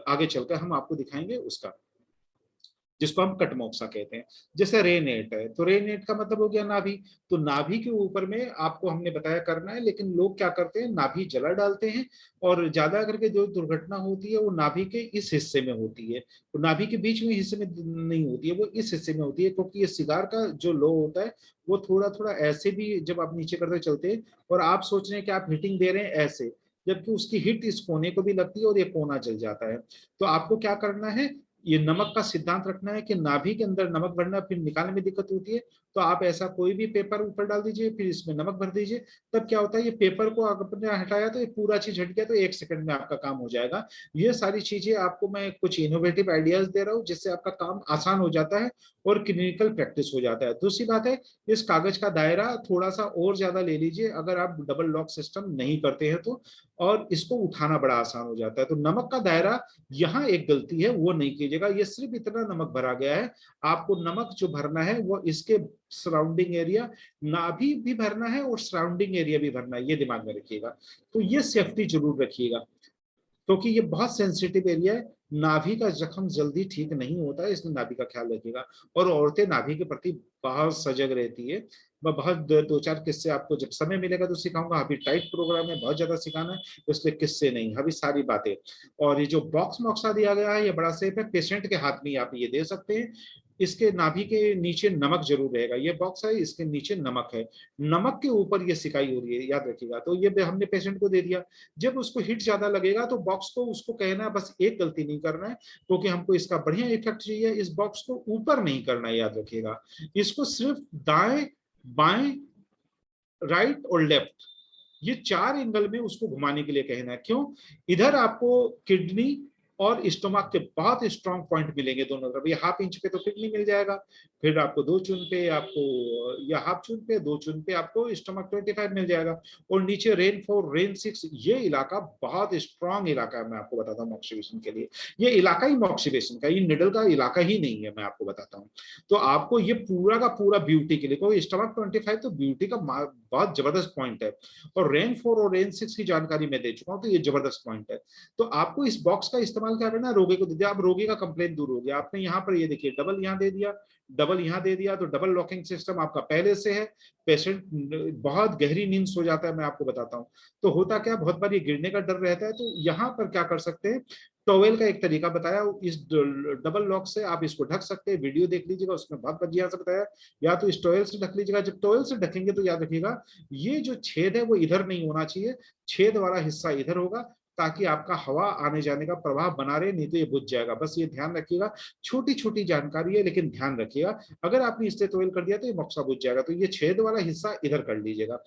आगे चलकर हम आपको दिखाएंगे उसका, जिसको हम कट मोक्सा कहते हैं। जैसे रे नेट है, तो रे नेट का मतलब हो गया नाभि, तो नाभि के ऊपर में आपको हमने बताया करना है, लेकिन लोग क्या करते हैं, नाभि जला डालते हैं, और ज्यादा करके जो दुर्घटना होती है वो नाभि के इस हिस्से में होती है, तो नाभि के बीच में हिस्से में नहीं होती है, वो इस हिस्से में होती है, क्योंकि ये सिगार का जो लो होता है वो थोड़ा थोड़ा ऐसे भी जब आप नीचे करते चलते हैं, और आप सोच रहे हैं कि आप हिटिंग दे रहे हैं ऐसे, जबकि उसकी हिट इस कोने को भी लगती है और ये कोना जल जाता है। तो आपको क्या करना है, ये नमक का सिद्धांत रखना है कि नाभि के अंदर नमक भरना, फिर निकालने में दिक्कत होती है, तो आप ऐसा कोई भी पेपर ऊपर डाल दीजिए, फिर इसमें नमक भर दीजिए। तब क्या होता है, ये पेपर को आपने हटाया तो ये पूरा चीज हट गया, तो 1 सेकंड में आपका काम हो जाएगा। ये सारी चीजें आपको मैं कुछ इनोवेटिव आइडियाज दे रहा हूँ जिससे आपका काम आसान हो जाता है और क्लिनिकल प्रैक्टिस हो जाता है। दूसरी बात है, इस कागज का दायरा थोड़ा सा और ज्यादा ले लीजिए अगर आप डबल लॉक सिस्टम नहीं करते हैं तो, और इसको उठाना बड़ा आसान हो जाता है। तो नमक का दायरा यहाँ एक गलती है, वो नहीं कीजिएगा। ये सिर्फ इतना नमक भरा गया है, आपको नमक जो भरना है वो इसके सराउंडिंग एरिया, नाभि भी भरना है और सराउंडिंग एरिया भी भरना है, ये दिमाग में रखिएगा। तो ये सेफ्टी जरूर रखिएगा, क्योंकि ये बहुत सेंसिटिव एरिया है। नाभि का जख्म जल्दी ठीक नहीं होता है, इसलिए नाभि का ख्याल रखिएगा। और औरतें नाभि के प्रति बहुत सजग रहती है। मैं बहुत दो चार किस्से आपको जब समय मिलेगा तो सिखाऊंगा। अभी टाइट प्रोग्राम में बहुत ज्यादा सिखाना है, इसलिए किस्से नहीं, अभी सारी बातें। और ये जो बॉक्स मॉक्सा दिया गया है ये बड़ा सेफ है, पेशेंट के हाथ में आप ये दे सकते हैं। इसके नाभि के नीचे नमक जरूर रहेगा, ये बॉक्स है इसके नीचे नमक है, नमक के ऊपर ये सिकाई हो रही है, याद रखिएगा। तो ये हमने पेशेंट को दे दिया। जब उसको हिट ज्यादा लगेगा तो बॉक्स को उसको कहना है, बस एक गलती नहीं करना है, क्योंकि हमको इसका बढ़िया इफेक्ट चाहिए, इस बॉक्स को ऊपर नहीं करना है, याद रखिएगा। इसको सिर्फ दाएं बाएं राइट और लेफ्ट, ये 4 एंगल में उसको घुमाने के लिए कहना है। क्यों? इधर आपको किडनी और स्टोमक के बहुत स्ट्रॉन्ग पॉइंट मिलेंगे दोनों तरफ। ये हाफ इंच पे तो किडनी मिल जाएगा, फिर आपको 2 चून पे आपको, या हाफ चून पे 2 चून पे आपको स्टोमक 25 मिल जाएगा। और नीचे रेन 4 रेन 6, ये इलाका बहुत स्ट्रॉन्ग इलाका है, मैं आपको बताता हूँ मॉक्सिबेशन के लिए। ये इलाका ही मॉक्सिबेशन का, ये निडल का इलाका ही नहीं है, मैं आपको बताता हूँ। तो आपको ये पूरा का पूरा ब्यूटी के लिए, क्योंकि स्टोमक 25 तो ब्यूटी का बहुत जबरदस्त पॉइंट है। और रेन 4 और रेन 6 की जानकारी मैं दे चुका हूं, तो ये जबरदस्त पॉइंट है। तो आपको इस बॉक्स का इस्तेमाल क्या करना है, रोगी को दे दिया, अब रोगी का कंप्लेन दूर हो गया। आपने यहाँ पर ये देखिए डबल यहाँ दे दिया, डबल यहाँ दे दिया, तो डबल लॉकिंग सिस्टम आपका पहले से है। पेशेंट बहुत गहरी नींद सो जाता है, मैं आपको बताता हूँ। तो होता क्या, बहुत बार ये गिरने का डर रहता है, तो यहाँ पर क्या कर सकते हैं, टॉवेल का एक तरीका बताया, इस डबल लॉक से आप इसको ढक सकते हैं, वीडियो देख लीजिएगा, उसमें बहुत बढ़िया से बताया। या तो इस टॉवेल से ढक लीजिएगा। जब टॉवेल से ढकेंगे तो याद रखिएगा, ये जो छेद है वो इधर नहीं होना चाहिए, छेद वाला हिस्सा इधर होगा, ताकि आपका हवा आने जाने का प्रभाव बना रहे, नहीं तो ये बुझ जाएगा। बस ये ध्यान रखिएगा, छोटी छोटी जानकारी है लेकिन ध्यान रखिएगा। अगर आपने इससे टॉवेल कर दिया तो ये मक्सा बुझ जाएगा, तो ये छेद वाला हिस्सा इधर कर लीजिएगा।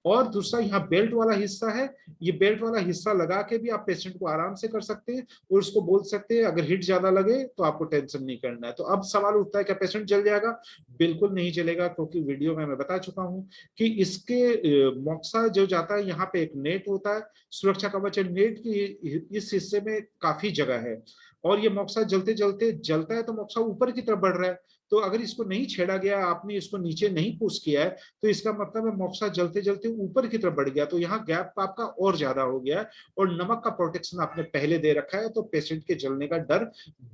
और दूसरा यहाँ बेल्ट वाला हिस्सा है, ये बेल्ट वाला हिस्सा लगा के भी आप पेशेंट को आराम से कर सकते हैं, और उसको बोल सकते हैं अगर हिट ज्यादा लगे तो आपको टेंशन नहीं करना है। तो अब सवाल उठता है क्या पेशेंट जल जाएगा? बिल्कुल नहीं जलेगा, क्योंकि वीडियो में मैं बता चुका हूं कि इसके मॉक्सा जो जाता है यहाँ पे एक नेट होता है, सुरक्षा कवच। नेट की इस हिस्से में काफी जगह है, और ये मॉक्सा जलते जलते जलता है तो मॉक्सा ऊपर की तरफ बढ़ रहा है। तो अगर इसको नहीं छेड़ा गया, आपने इसको नीचे नहीं पुश किया है, तो इसका मतलब है मॉक्सा जलते जलते ऊपर की तरफ बढ़ गया, तो यहाँ गैप आपका और ज्यादा हो गया है। और नमक का प्रोटेक्शन आपने पहले दे रखा है, तो पेशेंट के जलने का डर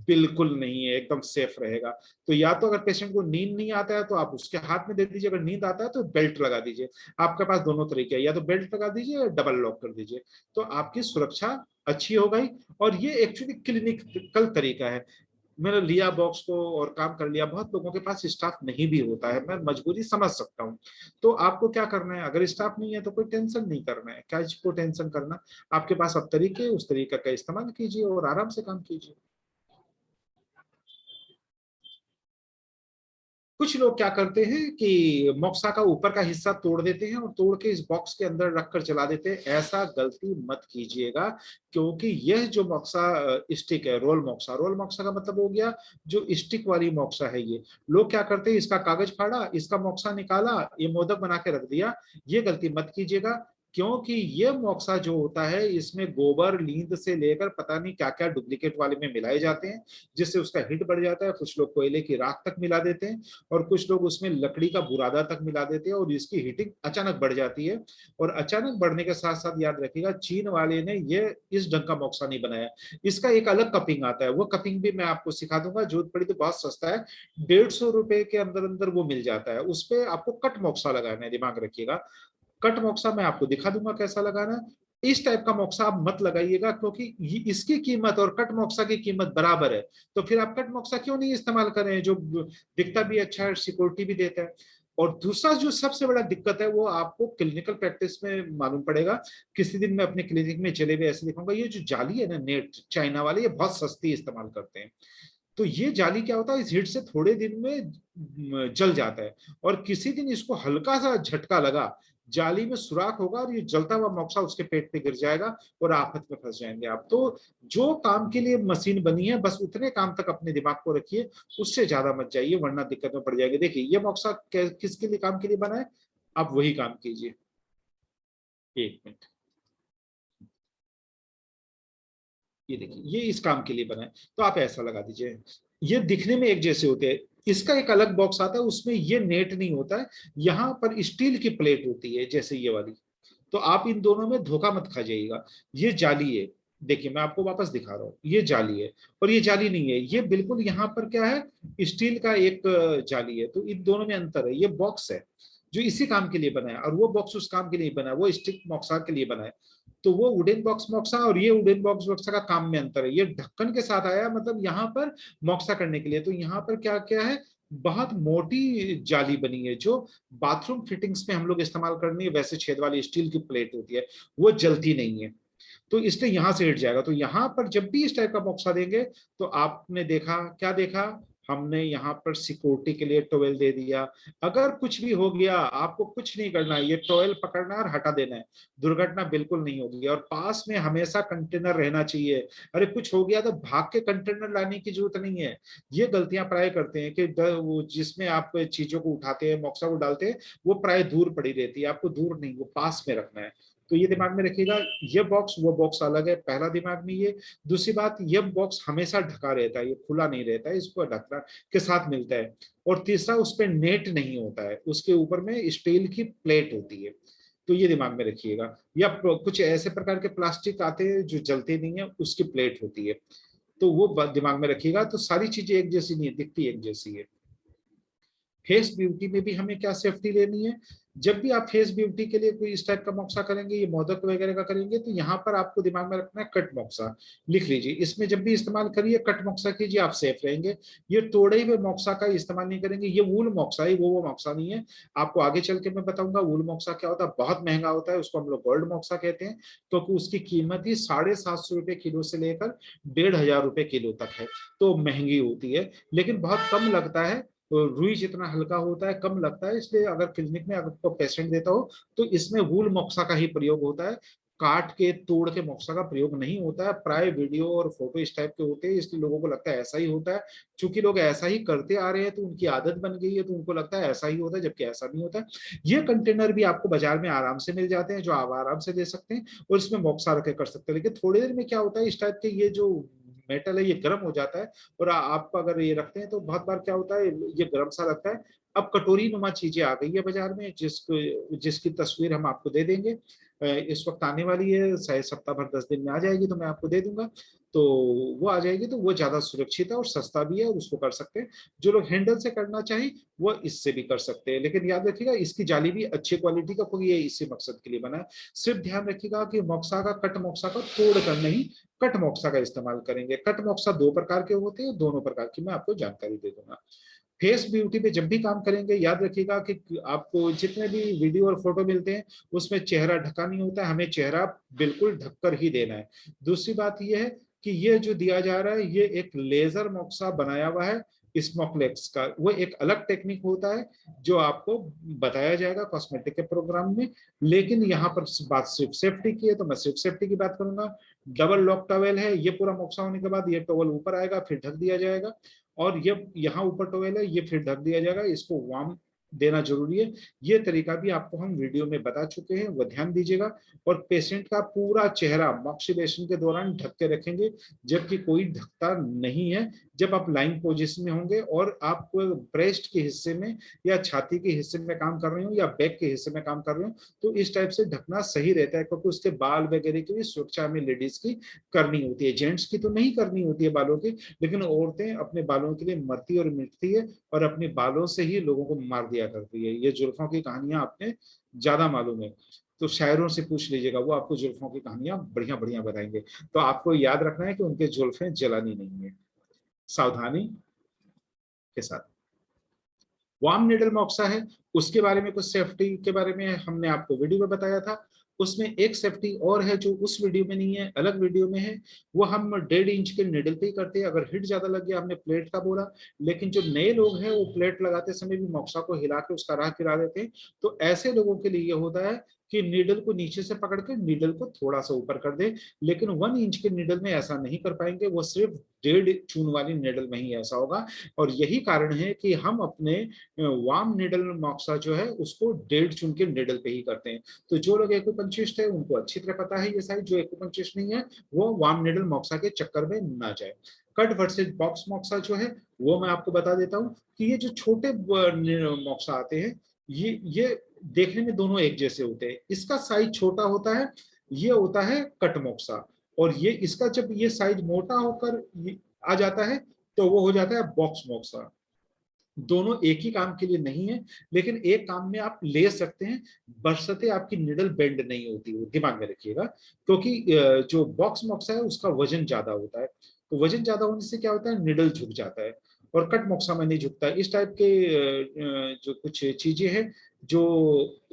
बिल्कुल नहीं है, एकदम सेफ रहेगा। तो या तो अगर पेशेंट को नींद नहीं आता है तो आप उसके हाथ में दे दीजिए, अगर नींद आता है तो बेल्ट लगा दीजिए। आपके पास दोनों तरीके हैं, या तो बेल्ट लगा दीजिए या डबल लॉक कर दीजिए, तो आपकी सुरक्षा अच्छी हो गई। और ये एक्चुअली क्लिनिकल तरीका है। मैंने लिया बॉक्स को और काम कर लिया। बहुत लोगों के पास स्टाफ नहीं भी होता है, मैं मजबूरी समझ सकता हूँ। तो आपको क्या करना है, अगर स्टाफ नहीं है तो कोई टेंशन नहीं करना है, क्या इसको टेंशन करना। आपके पास अब तरीके, उस तरीके का इस्तेमाल कीजिए और आराम से काम कीजिए। कुछ लोग क्या करते हैं कि मोक्सा का ऊपर का हिस्सा तोड़ देते हैं और तोड़ के इस बॉक्स के अंदर रखकर चला देते हैं। ऐसा गलती मत कीजिएगा, क्योंकि यह जो मोक्सा स्टिक है, रोल मोक्सा का मतलब हो गया जो स्टिक वाली मोक्सा है। ये लोग क्या करते हैं, इसका कागज फाड़ा, इसका मोक्सा निकाला, ये मोदक बना के रख दिया। ये गलती मत कीजिएगा, क्योंकि ये मोक्सा जो होता है इसमें गोबर लींद से लेकर पता नहीं क्या क्या डुप्लीकेट वाले में मिलाए जाते हैं, जिससे उसका हिट बढ़ जाता है। कुछ लोग कोयले की राख तक मिला देते हैं, और कुछ लोग उसमें लकड़ी का बुरादा तक मिला देते हैं, और इसकी हीटिंग अचानक बढ़ जाती है। और अचानक बढ़ने के साथ साथ याद रखिएगा, चीन वाले ने ये इस ढंग का मोक्सा नहीं बनाया। इसका एक अलग कपिंग आता है, वो कपिंग भी मैं आपको सिखा दूंगा। जोधपुरी तो बहुत सस्ता है, 150 रुपए के अंदर अंदर वो मिल जाता है। उस पर आपको कट मोक्सा लगाना है, दिमाग रखिएगा। कट मोक्सा मैं आपको दिखा दूंगा कैसा लगाना है। इस टाइप का मोक्सा आप मत लगाइएगा, क्योंकि इसकी कीमत और कट मोक्सा की कीमत बराबर है। तो फिर आप कट मोक्सा क्यों नहीं इस्तेमाल करें, जो दिखता भी अच्छा है, सिक्योरिटी भी देता है। और दूसरा जो सबसे बड़ा दिक्कत है वो आपको क्लिनिकल प्रैक्टिस में मालूम पड़ेगा। किसी दिन मैं अपने क्लिनिक में चले हुए ऐसे दिखाऊंगा। ये जो जाली है ना, नेट चाइना वाले, ये बहुत सस्ती इस्तेमाल करते हैं। तो ये जाली क्या होता है, इस हीट से थोड़े दिन में जल जाता है, और किसी दिन इसको हल्का सा झटका लगा, जाली में सुराख होगा और ये जलता हुआ मोक्सा उसके पेट पे गिर जाएगा और आफत में फंस जाएंगे आप। तो जो काम के लिए मशीन बनी है बस उतने काम तक अपने दिमाग को रखिए, उससे ज्यादा मत जाइए वरना दिक्कत में पड़ जाएगी। देखिए ये मोक्सा किसके लिए काम के लिए बना है, आप वही काम कीजिए। एक मिनट, ये देखिए ये इस काम के लिए बना है, तो आप ऐसा लगा दीजिए। ये दिखने में एक जैसे होते हैं, इसका एक अलग बॉक्स आता है, उसमें ये नेट नहीं होता है, यहाँ पर स्टील की प्लेट होती है जैसे ये वाली। तो आप इन दोनों में धोखा मत खा जाइएगा। ये जाली है, देखिए मैं आपको वापस दिखा रहा हूँ, ये जाली है और ये जाली नहीं है, ये बिल्कुल यहाँ पर क्या है, स्टील का एक जाली है। तो इन दोनों में अंतर है, ये बॉक्स है जो इसी काम के लिए बना है और वो बॉक्स उस काम के लिए बना है, वो स्टिक मॉक्सा के लिए बना है। तो वो वुडन बॉक्स मॉक्सा और ये वुडन बॉक्स मॉक्सा का काम में अंतर है। ये ढक्कन के साथ आया मतलब यहाँ पर मॉक्सा करने के लिए, तो यहाँ पर क्या क्या है, बहुत मोटी जाली बनी है जो बाथरूम फिटिंग्स में हम लोग इस्तेमाल करनी है, वैसे छेद वाली स्टील की प्लेट होती है, वो जलती नहीं है। तो इसलिए यहां से हिट जाएगा। तो यहां पर जब भी इस टाइप का बॉक्सा देंगे तो आपने देखा क्या देखा, हमने यहाँ पर सिक्योरिटी के लिए टॉवेल दे दिया। अगर कुछ भी हो गया आपको कुछ नहीं करना है, ये टॉवेल पकड़ना है और हटा देना है, दुर्घटना बिल्कुल नहीं होगी। और पास में हमेशा कंटेनर रहना चाहिए, अरे कुछ हो गया तो भाग के कंटेनर लाने की जरूरत नहीं है। ये गलतियां प्राय करते हैं कि वो जिसमें आप चीजों को उठाते हैं मॉक्सा को डालते हैं, वो प्राय दूर पड़ी रहती है, आपको दूर नहीं, वो पास में रखना है। तो ये दिमाग में रखिएगा, ये बॉक्स वो बॉक्स अलग है, पहला दिमाग में ये। दूसरी बात, ये बॉक्स हमेशा ढका रहता है, ये खुला नहीं रहता है, इसको ढकना के साथ मिलता है। और तीसरा, उस पर नेट नहीं होता है, उसके ऊपर में स्टील की प्लेट होती है। तो ये दिमाग में रखिएगा। या कुछ ऐसे प्रकार के प्लास्टिक आते हैं जो जलते नहीं है, उसकी प्लेट होती है। तो वो दिमाग में रखिएगा। तो सारी चीजें एक जैसी नहीं है, दिखती एक जैसी है। फेस ब्यूटी में भी हमें क्या सेफ्टी लेनी है, जब भी आप फेस ब्यूटी के लिए कोई इस टाइप का मॉक्सा करेंगे, ये मोदक वगैरह का करेंगे, तो यहाँ पर आपको दिमाग में रखना है कट मॉक्सा। लिख लीजिए, इसमें जब भी इस्तेमाल करिए कट मॉक्सा कीजिए, आप सेफ रहेंगे। ये तोड़े हुए मॉक्सा का इस्तेमाल नहीं करेंगे, ये वूल मॉक्सा है, वो मॉक्सा नहीं है। आपको आगे चल के मैं बताऊंगा वूल मॉक्सा क्या होता है, बहुत महंगा होता है, उसको हम लोग गोल्ड मॉक्सा कहते हैं, क्योंकि उसकी कीमत ही 750 रुपए किलो से लेकर 1,500 रुपए किलो तक है। तो महंगी होती है, लेकिन बहुत कम लगता है। तो रुई जितना हल्का होता है, कम लगता है, इसलिए अगर क्लिनिक में अगर आपको पेशेंट देता हो तो इसमें वूल मोक्सा का ही प्रयोग होता है। काट के तोड़ के मोक्सा का प्रयोग नहीं होता है। प्राय वीडियो और फोटो इस टाइप के होते हैं, इसलिए लोगों को लगता है ऐसा ही होता है। चूंकि लोग ऐसा ही करते आ रहे हैं तो उनकी आदत बन गई है, तो उनको लगता है ऐसा ही होता है, जबकि ऐसा नहीं होता है। ये कंटेनर भी आपको बाजार में आराम से मिल जाते हैं, जो आप आराम से ले सकते हैं और इसमें मोक्सा रखे कर सकते हैं। लेकिन थोड़ी देर में क्या होता है, इस टाइप के ये जो मेटल है ये गर्म हो जाता है, और आप अगर ये रखते हैं तो बहुत बार क्या होता है, ये गर्म सा लगता है। अब कटोरी नुमा चीजें आ गई है बाजार में, जिसकी तस्वीर हम आपको दे देंगे। इस वक्त आने वाली है, शायद सप्ताह भर 10 दिन में आ जाएगी, तो मैं आपको दे दूंगा। तो वो आ जाएगी, तो वो ज्यादा सुरक्षित है और सस्ता भी है, और उसको कर सकते हैं। जो लोग हैंडल से करना चाहिए वो इससे भी कर सकते हैं, लेकिन याद रखिएगा इसकी जाली भी अच्छी क्वालिटी का, क्योंकि ये इसी मकसद के लिए बना है। सिर्फ ध्यान रखिएगा कि मोक्सा का, कट मोक्सा का तोड़ कर नहीं, कट मोक्सा का इस्तेमाल करेंगे। कट मोक्सा 2 प्रकार के होते हैं, दोनों प्रकार की मैं आपको जानकारी दे दूंगा। फेस ब्यूटी पे जब भी काम करेंगे याद रखिएगा कि आपको जितने भी वीडियो और फोटो मिलते हैं उसमें चेहरा ढका नहीं होता है, हमें चेहरा बिल्कुल ढककर ही देना है। दूसरी बात यह है कि ये जो दिया जा रहा है ये एक लेजर मोक्सा बनाया हुआ है स्मोकलेक्स का, वो एक अलग टेक्निक होता है जो आपको बताया जाएगा कॉस्मेटिक के प्रोग्राम में। लेकिन यहाँ पर बात सिर्फ सेफ्टी की है, तो मैं सिर्फ सेफ्टी की बात करूंगा। डबल लॉक टॉवेल है, ये पूरा मोक्सा होने के बाद ये टॉवेल ऊपर आएगा, फिर ढक दिया जाएगा। और ये यहाँ ऊपर टॉवेल है, ये फिर ढक दिया जाएगा, इसको वार्म देना जरूरी है। ये तरीका भी आपको हम वीडियो में बता चुके हैं, वो ध्यान दीजिएगा। और पेशेंट का पूरा चेहरा मॉक्सिलेशन के दौरान ढक के रखेंगे, जबकि कोई ढकता नहीं है। जब आप लाइन पोजिशन में होंगे और आप ब्रेस्ट के हिस्से में या छाती के हिस्से में काम कर रहे हो या बैक के हिस्से में काम कर रहे हो, तो इस टाइप से ढकना सही रहता है, क्योंकि उसके बाल वगैरह की भी सुरक्षा हमें लेडीज की करनी होती है। जेंट्स की तो नहीं करनी होती है बालों की, लेकिन औरतें अपने बालों के लिए मरती और मिटती है, और अपने बालों से ही लोगों को मार दिया करती है। ये जुल्फों की कहानियां आपने ज्यादा मालूम है, तो शायरों से पूछ लीजिएगा, वो आपको जुल्फों की कहानियां बढ़िया बढ़िया बताएंगे। तो आपको याद रखना है कि उनके जुल्फें जलानी नहीं है, सावधानी के साथ। वार्म निडल मॉक्सा है, उसके बारे में कुछ सेफ्टी के बारे में हमने आपको वीडियो में बताया था। उसमें एक सेफ्टी और है जो उस वीडियो में नहीं है, अलग वीडियो में है। वो हम 1.5 इंच के निडल पे ही करते हैं। अगर हिट ज्यादा लग गया, हमने प्लेट का बोला, लेकिन जो नए लोग हैं वो प्लेट लगाते समय भी मोक्सा को हिला के उसका राह गिरा देते हैं। तो ऐसे लोगों के लिए ये होता है कि नीडल को नीचे से पकड़ के नीडल को थोड़ा सा ऊपर कर दे, लेकिन 1 इंच के नीडल में ऐसा नहीं कर पाएंगे, वो सिर्फ 1.5 चून वाली नीडल में ही ऐसा होगा। और यही कारण है कि हम अपने वार्म नीडल मॉक्सा जो है उसको 1.5 चून के नीडल पे ही करते हैं। तो जो लोग एक्यूपंक्चरिस्ट है उनको अच्छी तरह पता है ये साइड, जो एक्यूपंक्चरिस्ट नहीं है वो वार्म नीडल मॉक्सा के चक्कर में ना जाए। कट वर्सेज बॉक्स मॉक्सा जो है वो मैं आपको बता देता हूँ कि ये जो छोटे मॉक्सा आते हैं, ये देखने में दोनों एक जैसे होते हैं। इसका साइज छोटा होता है, ये होता है कट मोक्सा। और ये इसका जब ये साइज मोटा होकर आ जाता है तो वो हो जाता है बॉक्स मोक्सा। दोनों एक ही काम के लिए नहीं है, लेकिन एक काम में आप ले सकते हैं, बशर्ते आपकी निडल बेंड नहीं होती, वो दिमाग में रखिएगा। क्योंकि जो बॉक्स मोक्सा है उसका वजन ज्यादा होता है, तो वजन ज्यादा होने से क्या होता है, निडल झुक जाता है। और कट मोक्सा में नहीं झुकता है। इस टाइप के जो कुछ चीजें हैं जो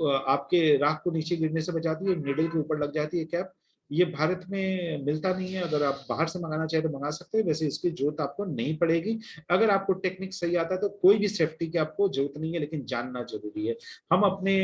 आपके राख को नीचे गिरने से बचाती है, निडल के ऊपर लग जाती है कैप, ये भारत में मिलता नहीं है। अगर आप बाहर से मंगाना चाहे तो मंगा सकते हैं, वैसे इसकी जरूरत आपको नहीं पड़ेगी। अगर आपको टेक्निक सही आता है तो कोई भी सेफ्टी की आपको जरूरत नहीं है, लेकिन जानना जरूरी है। हम अपने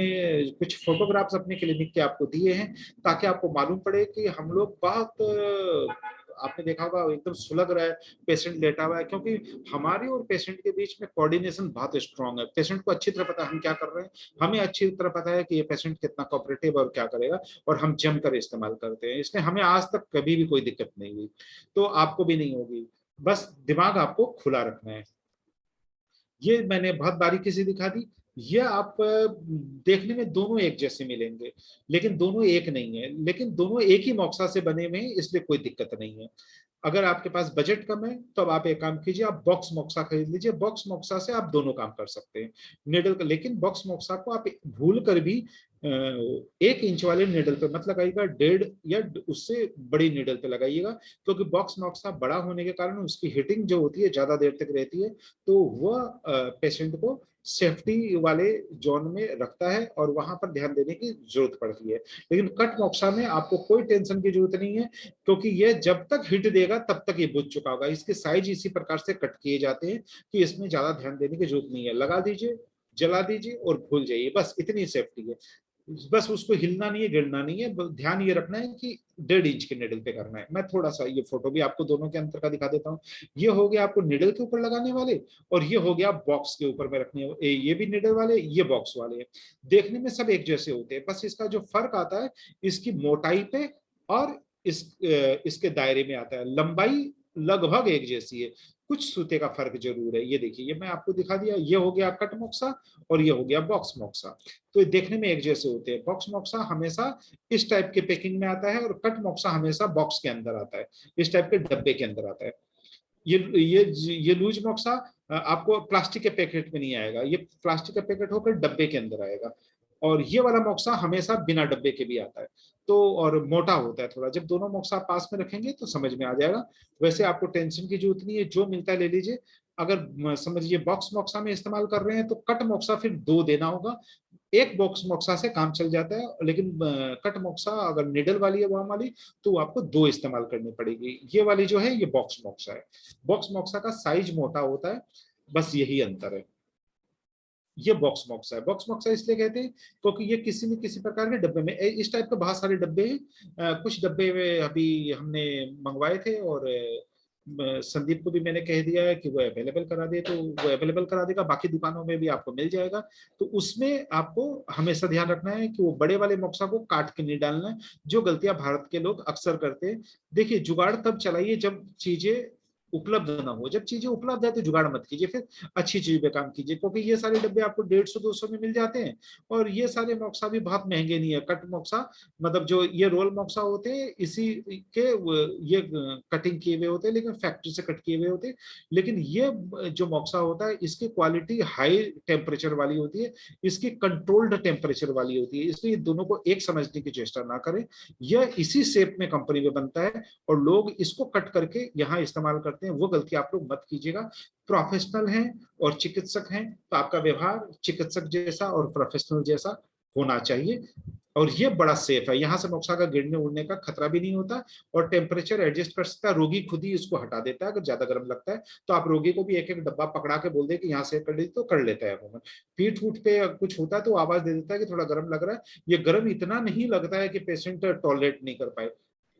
कुछ फोटोग्राफ्स अपने क्लिनिक के आपको दिए हैं ताकि आपको मालूम पड़े कि हम लोग बहुत आपने देखा होगा एकदम सुलग रहा है, पेशेंट लेटा हुआ है, क्योंकि हमारे और पेशेंट के बीच में कोऑर्डिनेशन बहुत स्ट्रांग है। पेशेंट को अच्छी तरह पता है हम क्या कर रहे हैं, हमें अच्छी तरह पता है कि ये पेशेंट कितना कोऑपरेटिव और क्या करेगा, और हम जमकर इस्तेमाल करते हैं। इसलिए हमें आज तक कभी भी कोई दिक्कत नहीं हुई, तो आपको भी नहीं होगी। बस दिमाग आपको खुला रखना है। ये मैंने बहुत बारीकी से दिखा दी। ये आप देखने में दोनों एक जैसे मिलेंगे, लेकिन दोनों एक नहीं है, लेकिन दोनों एक ही मॉक्सा से बने हुए हैं, इसलिए कोई दिक्कत नहीं है। अगर आपके पास बजट कम है तो अब आप एक काम कीजिए, आप बॉक्स मोक्सा खरीद लीजिए। बॉक्स मोक्सा से आप दोनों काम कर सकते हैं निडल का। लेकिन बॉक्स मोक्सा को आप भूल कर भी 1 इंच वाले निडल पे मत लगाइएगा, 1.5 या उससे बड़ी निडल पे लगाइएगा। क्योंकि बॉक्स मोक्सा बड़ा होने के कारण उसकी हिटिंग जो होती है ज्यादा देर तक रहती है, तो वह पेशेंट को सेफ्टी वाले जोन में रखता है और वहां पर ध्यान देने की जरूरत पड़ती है। लेकिन कट मोक्सा में आपको कोई टेंशन की जरूरत नहीं है, क्योंकि ये जब तक हिट देगा तब तक ये बुझ चुका होगा। इसके साइज इसी प्रकार से कट किए जाते हैं कि इसमें ज्यादा ध्यान देने की जरूरत नहीं है। लगा दीजिए, जला दीजिए और भूल जाइए, बस इतनी सेफ्टी है। बस उसको हिलना नहीं है, गिरना नहीं है, ध्यान ये रखना है कि 1.5 इंच के निडल पे करना है। मैं थोड़ा सा ये फोटो भी आपको दोनों के अंतर का दिखा देता हूँ। ये हो गया आपको निडल के ऊपर लगाने वाले, और ये हो गया बॉक्स के ऊपर में रखने, ये भी निडल वाले, ये बॉक्स वाले। देखने में सब एक जैसे होते हैं, बस इसका जो फर्क आता है इसकी मोटाई पे और इसके दायरे में आता है। लंबाई लगभग एक जैसी है, कुछ सूते का फर्क जरूर है। ये देखिए, ये मैं आपको दिखा दिया, ये हो गया कट मोक्सा और ये हो गया बॉक्स मोक्सा। तो ये देखने में एक जैसे होते हैं। बॉक्स मोक्सा हमेशा इस टाइप के पैकिंग में आता है और कट मोक्सा हमेशा बॉक्स के अंदर आता है, इस टाइप के डब्बे के अंदर आता है। ये लूज मोक्सा आपको प्लास्टिक के पैकेट में नहीं आएगा, ये प्लास्टिक का पैकेट होकर डब्बे के अंदर आएगा। और ये वाला मोक्सा हमेशा बिना डब्बे के भी आता है, तो और मोटा होता है थोड़ा। जब दोनों मोक्सा पास में रखेंगे तो समझ में आ जाएगा। वैसे आपको टेंशन की जरूरत नहीं है, जो मिलता है ले लीजिए। अगर समझिए बॉक्स मोक्सा में इस्तेमाल कर रहे हैं तो कट मोक्सा फिर 2 देना होगा। एक बॉक्स मोक्सा से काम चल जाता है, लेकिन कट मोक्सा अगर निडल वाली है वाम वाली, तो आपको 2 इस्तेमाल करनी पड़ेगी। ये वाली जो है ये बॉक्स मोक्सा है। बॉक्स मोक्सा का साइज मोटा होता है, बस यही अंतर है। ये बॉक्स मॉक्सा है। बॉक्स मॉक्सा इसलिए कहते हैं क्योंकि ये किसी न किसी प्रकार के डब्बे में, इस टाइप के बहुत सारे डब्बे हैं। कुछ डब्बे में अभी हमने मंगवाए थे, और संदीप को भी मैंने कह दिया है कि वो अवेलेबल करा दे, तो वो अवेलेबल करा देगा। बाकी दुकानों में भी आपको मिल जाएगा। तो उसमें आपको हमेशा ध्यान रखना है कि वो बड़े वाले मोक्सा को काट के नहीं डालना है, जो गलतियां भारत के लोग अक्सर करते हैं। देखिए, जुगाड़ तब चलाइए जब चीजें उपलब्ध ना हो। जब चीजें उपलब्ध है तो जुगाड़ मत कीजिए, फिर अच्छी चीज पे काम कीजिए। क्योंकि ये सारे डब्बे आपको 150-200 में मिल जाते हैं, और ये सारे मोक्सा भी बहुत महंगे नहीं है। कट मोक्सा मतलब जो ये रोल मोक्सा होते हैं इसी के ये कटिंग किए हुए होते हैं, लेकिन फैक्ट्री से कट किए हुए होते हैं। लेकिन ये जो मोक्सा होता है इसकी क्वालिटी हाई टेम्परेचर वाली होती है, इसकी कंट्रोल्ड टेम्परेचर वाली होती है। इसलिए दोनों को एक समझने की चेष्टा ना करें। यह इसी शेप में कंपनी में बनता है और लोग इसको कट करके यहाँ इस्तेमाल करते हैं, वो गलती आप लोग मत कीजिएगा। प्रोफेशनल हैं और चिकित्सक हैं तो आपका व्यवहार चिकित्सक जैसा और प्रोफेशनल जैसा होना चाहिए। और ये बड़ा सेफ है, यहाँ से मोक्सा का गिरने उड़ने का खतरा भी नहीं होता, और टेम्परेचर एडजस्ट कर सकता है, रोगी खुद ही इसको हटा देता है अगर ज्यादा गर्म लगता है। तो आप रोगी को भी एक एक डब्बा पकड़ा के बोल दे कि यहाँ से कर लीजिए तो कर लेता है अमूमन। पीठ वूठ पे कुछ होता है तो आवाज दे देता है कि थोड़ा गर्म लग रहा है। ये गर्म इतना नहीं लगता है कि पेशेंट टॉलरेट नहीं कर पाए,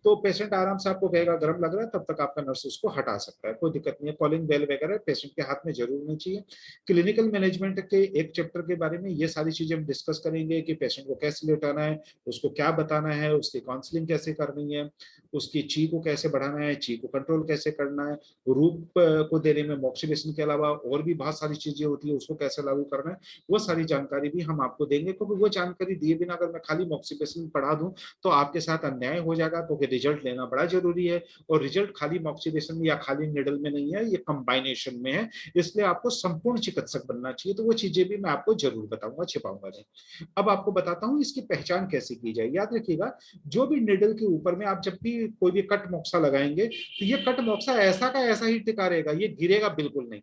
तो पेशेंट आराम से आपको कहेगा गर्म लग रहा है, तब तक आपका नर्स उसको हटा सकता है, कोई दिक्कत नहीं है। कॉलिंग बेल वगैरह पेशेंट के हाथ में जरूर होनी चाहिए। क्लिनिकल मैनेजमेंट के एक चैप्टर के बारे में ये सारी चीजें हम डिस्कस करेंगे कि पेशेंट को कैसे लेटाना है, उसको क्या बताना है, उसकी काउंसलिंग कैसे करनी है, उसकी ची को कैसे बढ़ाना है, ची को कंट्रोल कैसे करना है, रूप को देने में मॉक्सिलेशन के अलावा और भी बहुत सारी चीजें होती है, उसको कैसे लागू करना है, वो सारी जानकारी भी हम आपको देंगे। क्योंकि वो जानकारी दिए बिना अगर मैं खाली मॉक्सिलेशन पढ़ा दूं तो आपके साथ अन्याय हो जाएगा, क्योंकि रिजल्ट लेना बड़ा जरूरी है। और रिजल्ट खाली मॉक्सिलेशन या खाली निडल में नहीं है, ये कंबाइनेशन में है, इसलिए आपको संपूर्ण चिकित्सक बनना चाहिए। तो वो चीजें भी मैं आपको जरूर बताऊंगा, छिपाऊंगा नहीं। अब आपको बताता हूं इसकी पहचान कैसे की जाए। याद रखिएगा, जो भी निडल के ऊपर में आप जब भी कोई भी कट मोक्सा लगाएंगे तो ये कट मोक्सा ऐसा का ऐसा ही टिका रहेगा, ये गिरेगा बिल्कुल नहीं।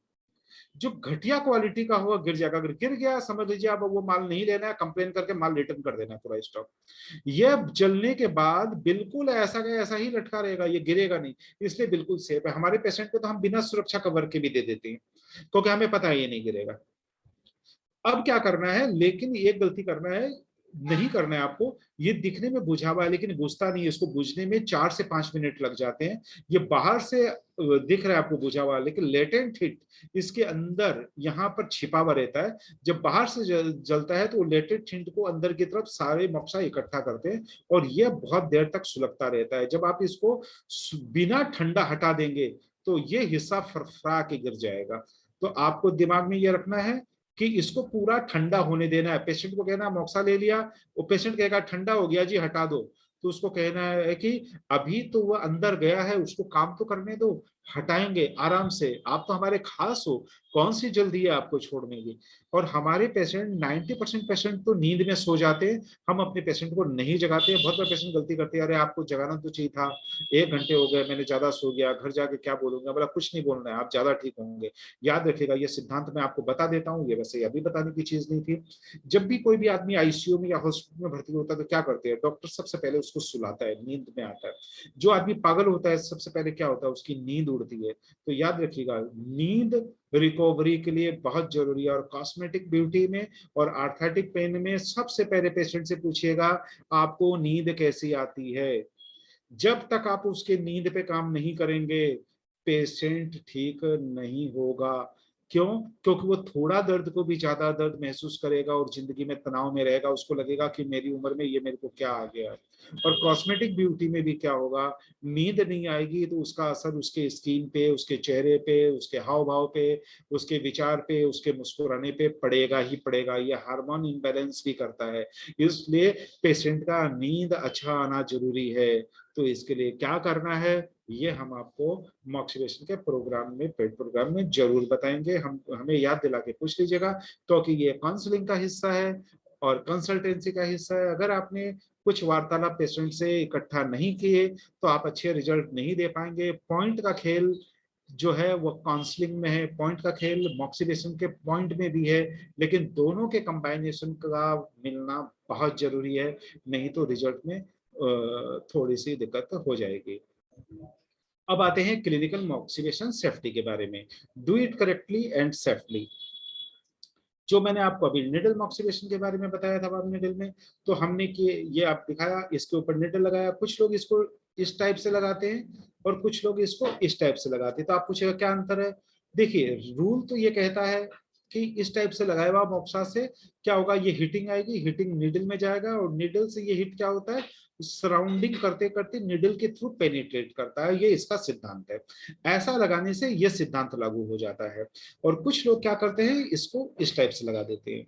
जो घटिया क्वालिटी का होगा गिर जाएगा, अगर गिर गया समझ लीजिए आप वो माल नहीं लेना है, कंप्लेन करके माल रिटर्न कर देना है पूरा स्टॉक। ये जलने के बाद बिल्कुल ऐसा का ऐसा ही लटका रहेगा, ये गिरेगा नहीं, इसलिए बिल्कुल सेफ है। हमारे पेशेंट को तो हम बिना सुरक्षा कवर के भी दे देते हैं, क्योंकि हमें पता है ये नहीं गिरेगा। अब क्या करना है, लेकिन एक गलती करना है, नहीं करना है आपको। ये दिखने में बुझा हुआ है लेकिन बुझता नहीं है, इसको बुझने में 4 से 5 मिनट लग जाते हैं। ये बाहर से दिख रहा है आपको बुझा हुआ, लेकिन लेटेंट हीट इसके अंदर यहाँ पर छिपा हुआ रहता है। जब बाहर से जलता है तो लेटेंट हीट को अंदर की तरफ सारे मक्सा इकट्ठा करते हैं, और ये बहुत देर तक सुलगता रहता है। जब आप इसको बिना ठंडा हटा देंगे तो ये हिस्सा फरफरा के गिर जाएगा। तो आपको दिमाग में ये रखना है कि इसको पूरा ठंडा होने देना है। पेशेंट को कहना मोक्सा ले लिया, वो पेशेंट कहेगा ठंडा हो गया जी हटा दो, तो उसको कहना है कि अभी तो वो अंदर गया है, उसको काम तो करने दो, हटाएंगे आराम से, आप तो हमारे खास हो, कौन सी जल्दी है आपको छोड़ने की। और हमारे पेशेंट 90% पेशेंट तो नींद में सो जाते हैं, हम अपने पेशेंट को नहीं जगाते हैं। बहुत बार पेशेंट गलती करते हैं, अरे आपको जगाना तो चाहिए था, 1 घंटे हो गए मैंने ज्यादा सो गया, घर जाके क्या बोलूंगा, बोला कुछ नहीं बोलना है, आप ज्यादा ठीक होंगे। याद रखिएगा ये सिद्धांत मैं आपको बता देता हूँ, ये वैसे अभी बताने की चीज नहीं थी। जब भी कोई भी आदमी आईसीयू में या हॉस्पिटल में भर्ती होता है तो क्या करते हैं डॉक्टर, सबसे पहले उसको सुलाता है, नींद में आता है। जो आदमी पागल होता है सबसे पहले क्या होता है, उसकी नींद उड़ती है। तो याद रखिएगा, नींद रिकवरी के लिए बहुत जरूरी है। और कॉस्मेटिक ब्यूटी में और आर्थराइटिक पेन में सबसे पहले पेशेंट से पूछिएगा आपको नींद कैसी आती है। जब तक आप उसके नींद पे काम नहीं करेंगे पेशेंट ठीक नहीं होगा। क्यों? क्योंकि वो थोड़ा दर्द को भी ज्यादा दर्द महसूस करेगा और जिंदगी में तनाव में रहेगा, उसको लगेगा कि मेरी उम्र में ये मेरे को क्या आ गया। और कॉस्मेटिक ब्यूटी में भी क्या होगा, नींद नहीं आएगी तो उसका असर उसके स्किन पे, उसके चेहरे पे, उसके हाव भाव पे, उसके विचार पे, उसके मुस्कुराने पे पड़ेगा ही पड़ेगा। ये हार्मोन इम्बैलेंस भी करता है, इसलिए पेशेंट का नींद अच्छा आना जरूरी है। तो इसके लिए क्या करना है ये हम आपको मॉक्सिलेशन के प्रोग्राम में, पेड प्रोग्राम में जरूर बताएंगे। हम हमें याद दिला के पूछ लीजिएगा, क्योंकि ये काउंसलिंग का हिस्सा है और कंसल्टेंसी का हिस्सा है। अगर आपने कुछ वार्तालाप पेशेंट से इकट्ठा नहीं किए तो आप अच्छे रिजल्ट नहीं दे पाएंगे। पॉइंट का खेल जो है वो काउंसलिंग में है, पॉइंट का खेल मॉक्सिलेशन के पॉइंट में भी है, लेकिन दोनों के कंबाइनेशन का मिलना बहुत जरूरी है, नहीं तो रिजल्ट में थोड़ी सी दिक्कत हो जाएगी। अब आते हैं क्लिनिकल मॉक्सिलेशन सेफ्टी के बारे में। Do it correctly and safely. जो मैंने आपको अभी निडल मॉक्सिलेशन के बारे में बताया था बाद निडल में, तो हमने कि ये आप दिखाया, इसके ऊपर निडल लगाया। कुछ लोग इसको इस टाइप से लगाते हैं और कुछ लोग इसको इस टाइप से लगाते हैं। तो आप पूछेगा क्या अंतर है। देखिए रूल तो ये कहता है कि इस टाइप से लगाया हुआ मोक्सा से क्या होगा, ये हीटिंग आएगी, हीटिंग निडल में जाएगा और निडल से ये हीट क्या होता है, सराउंडिंग करते करते निडल के थ्रू पेनिट्रेट करता है। ये इसका सिद्धांत है। ऐसा लगाने से ये सिद्धांत लागू हो जाता है। और कुछ लोग क्या करते हैं, इसको इस टाइप से लगा देते हैं,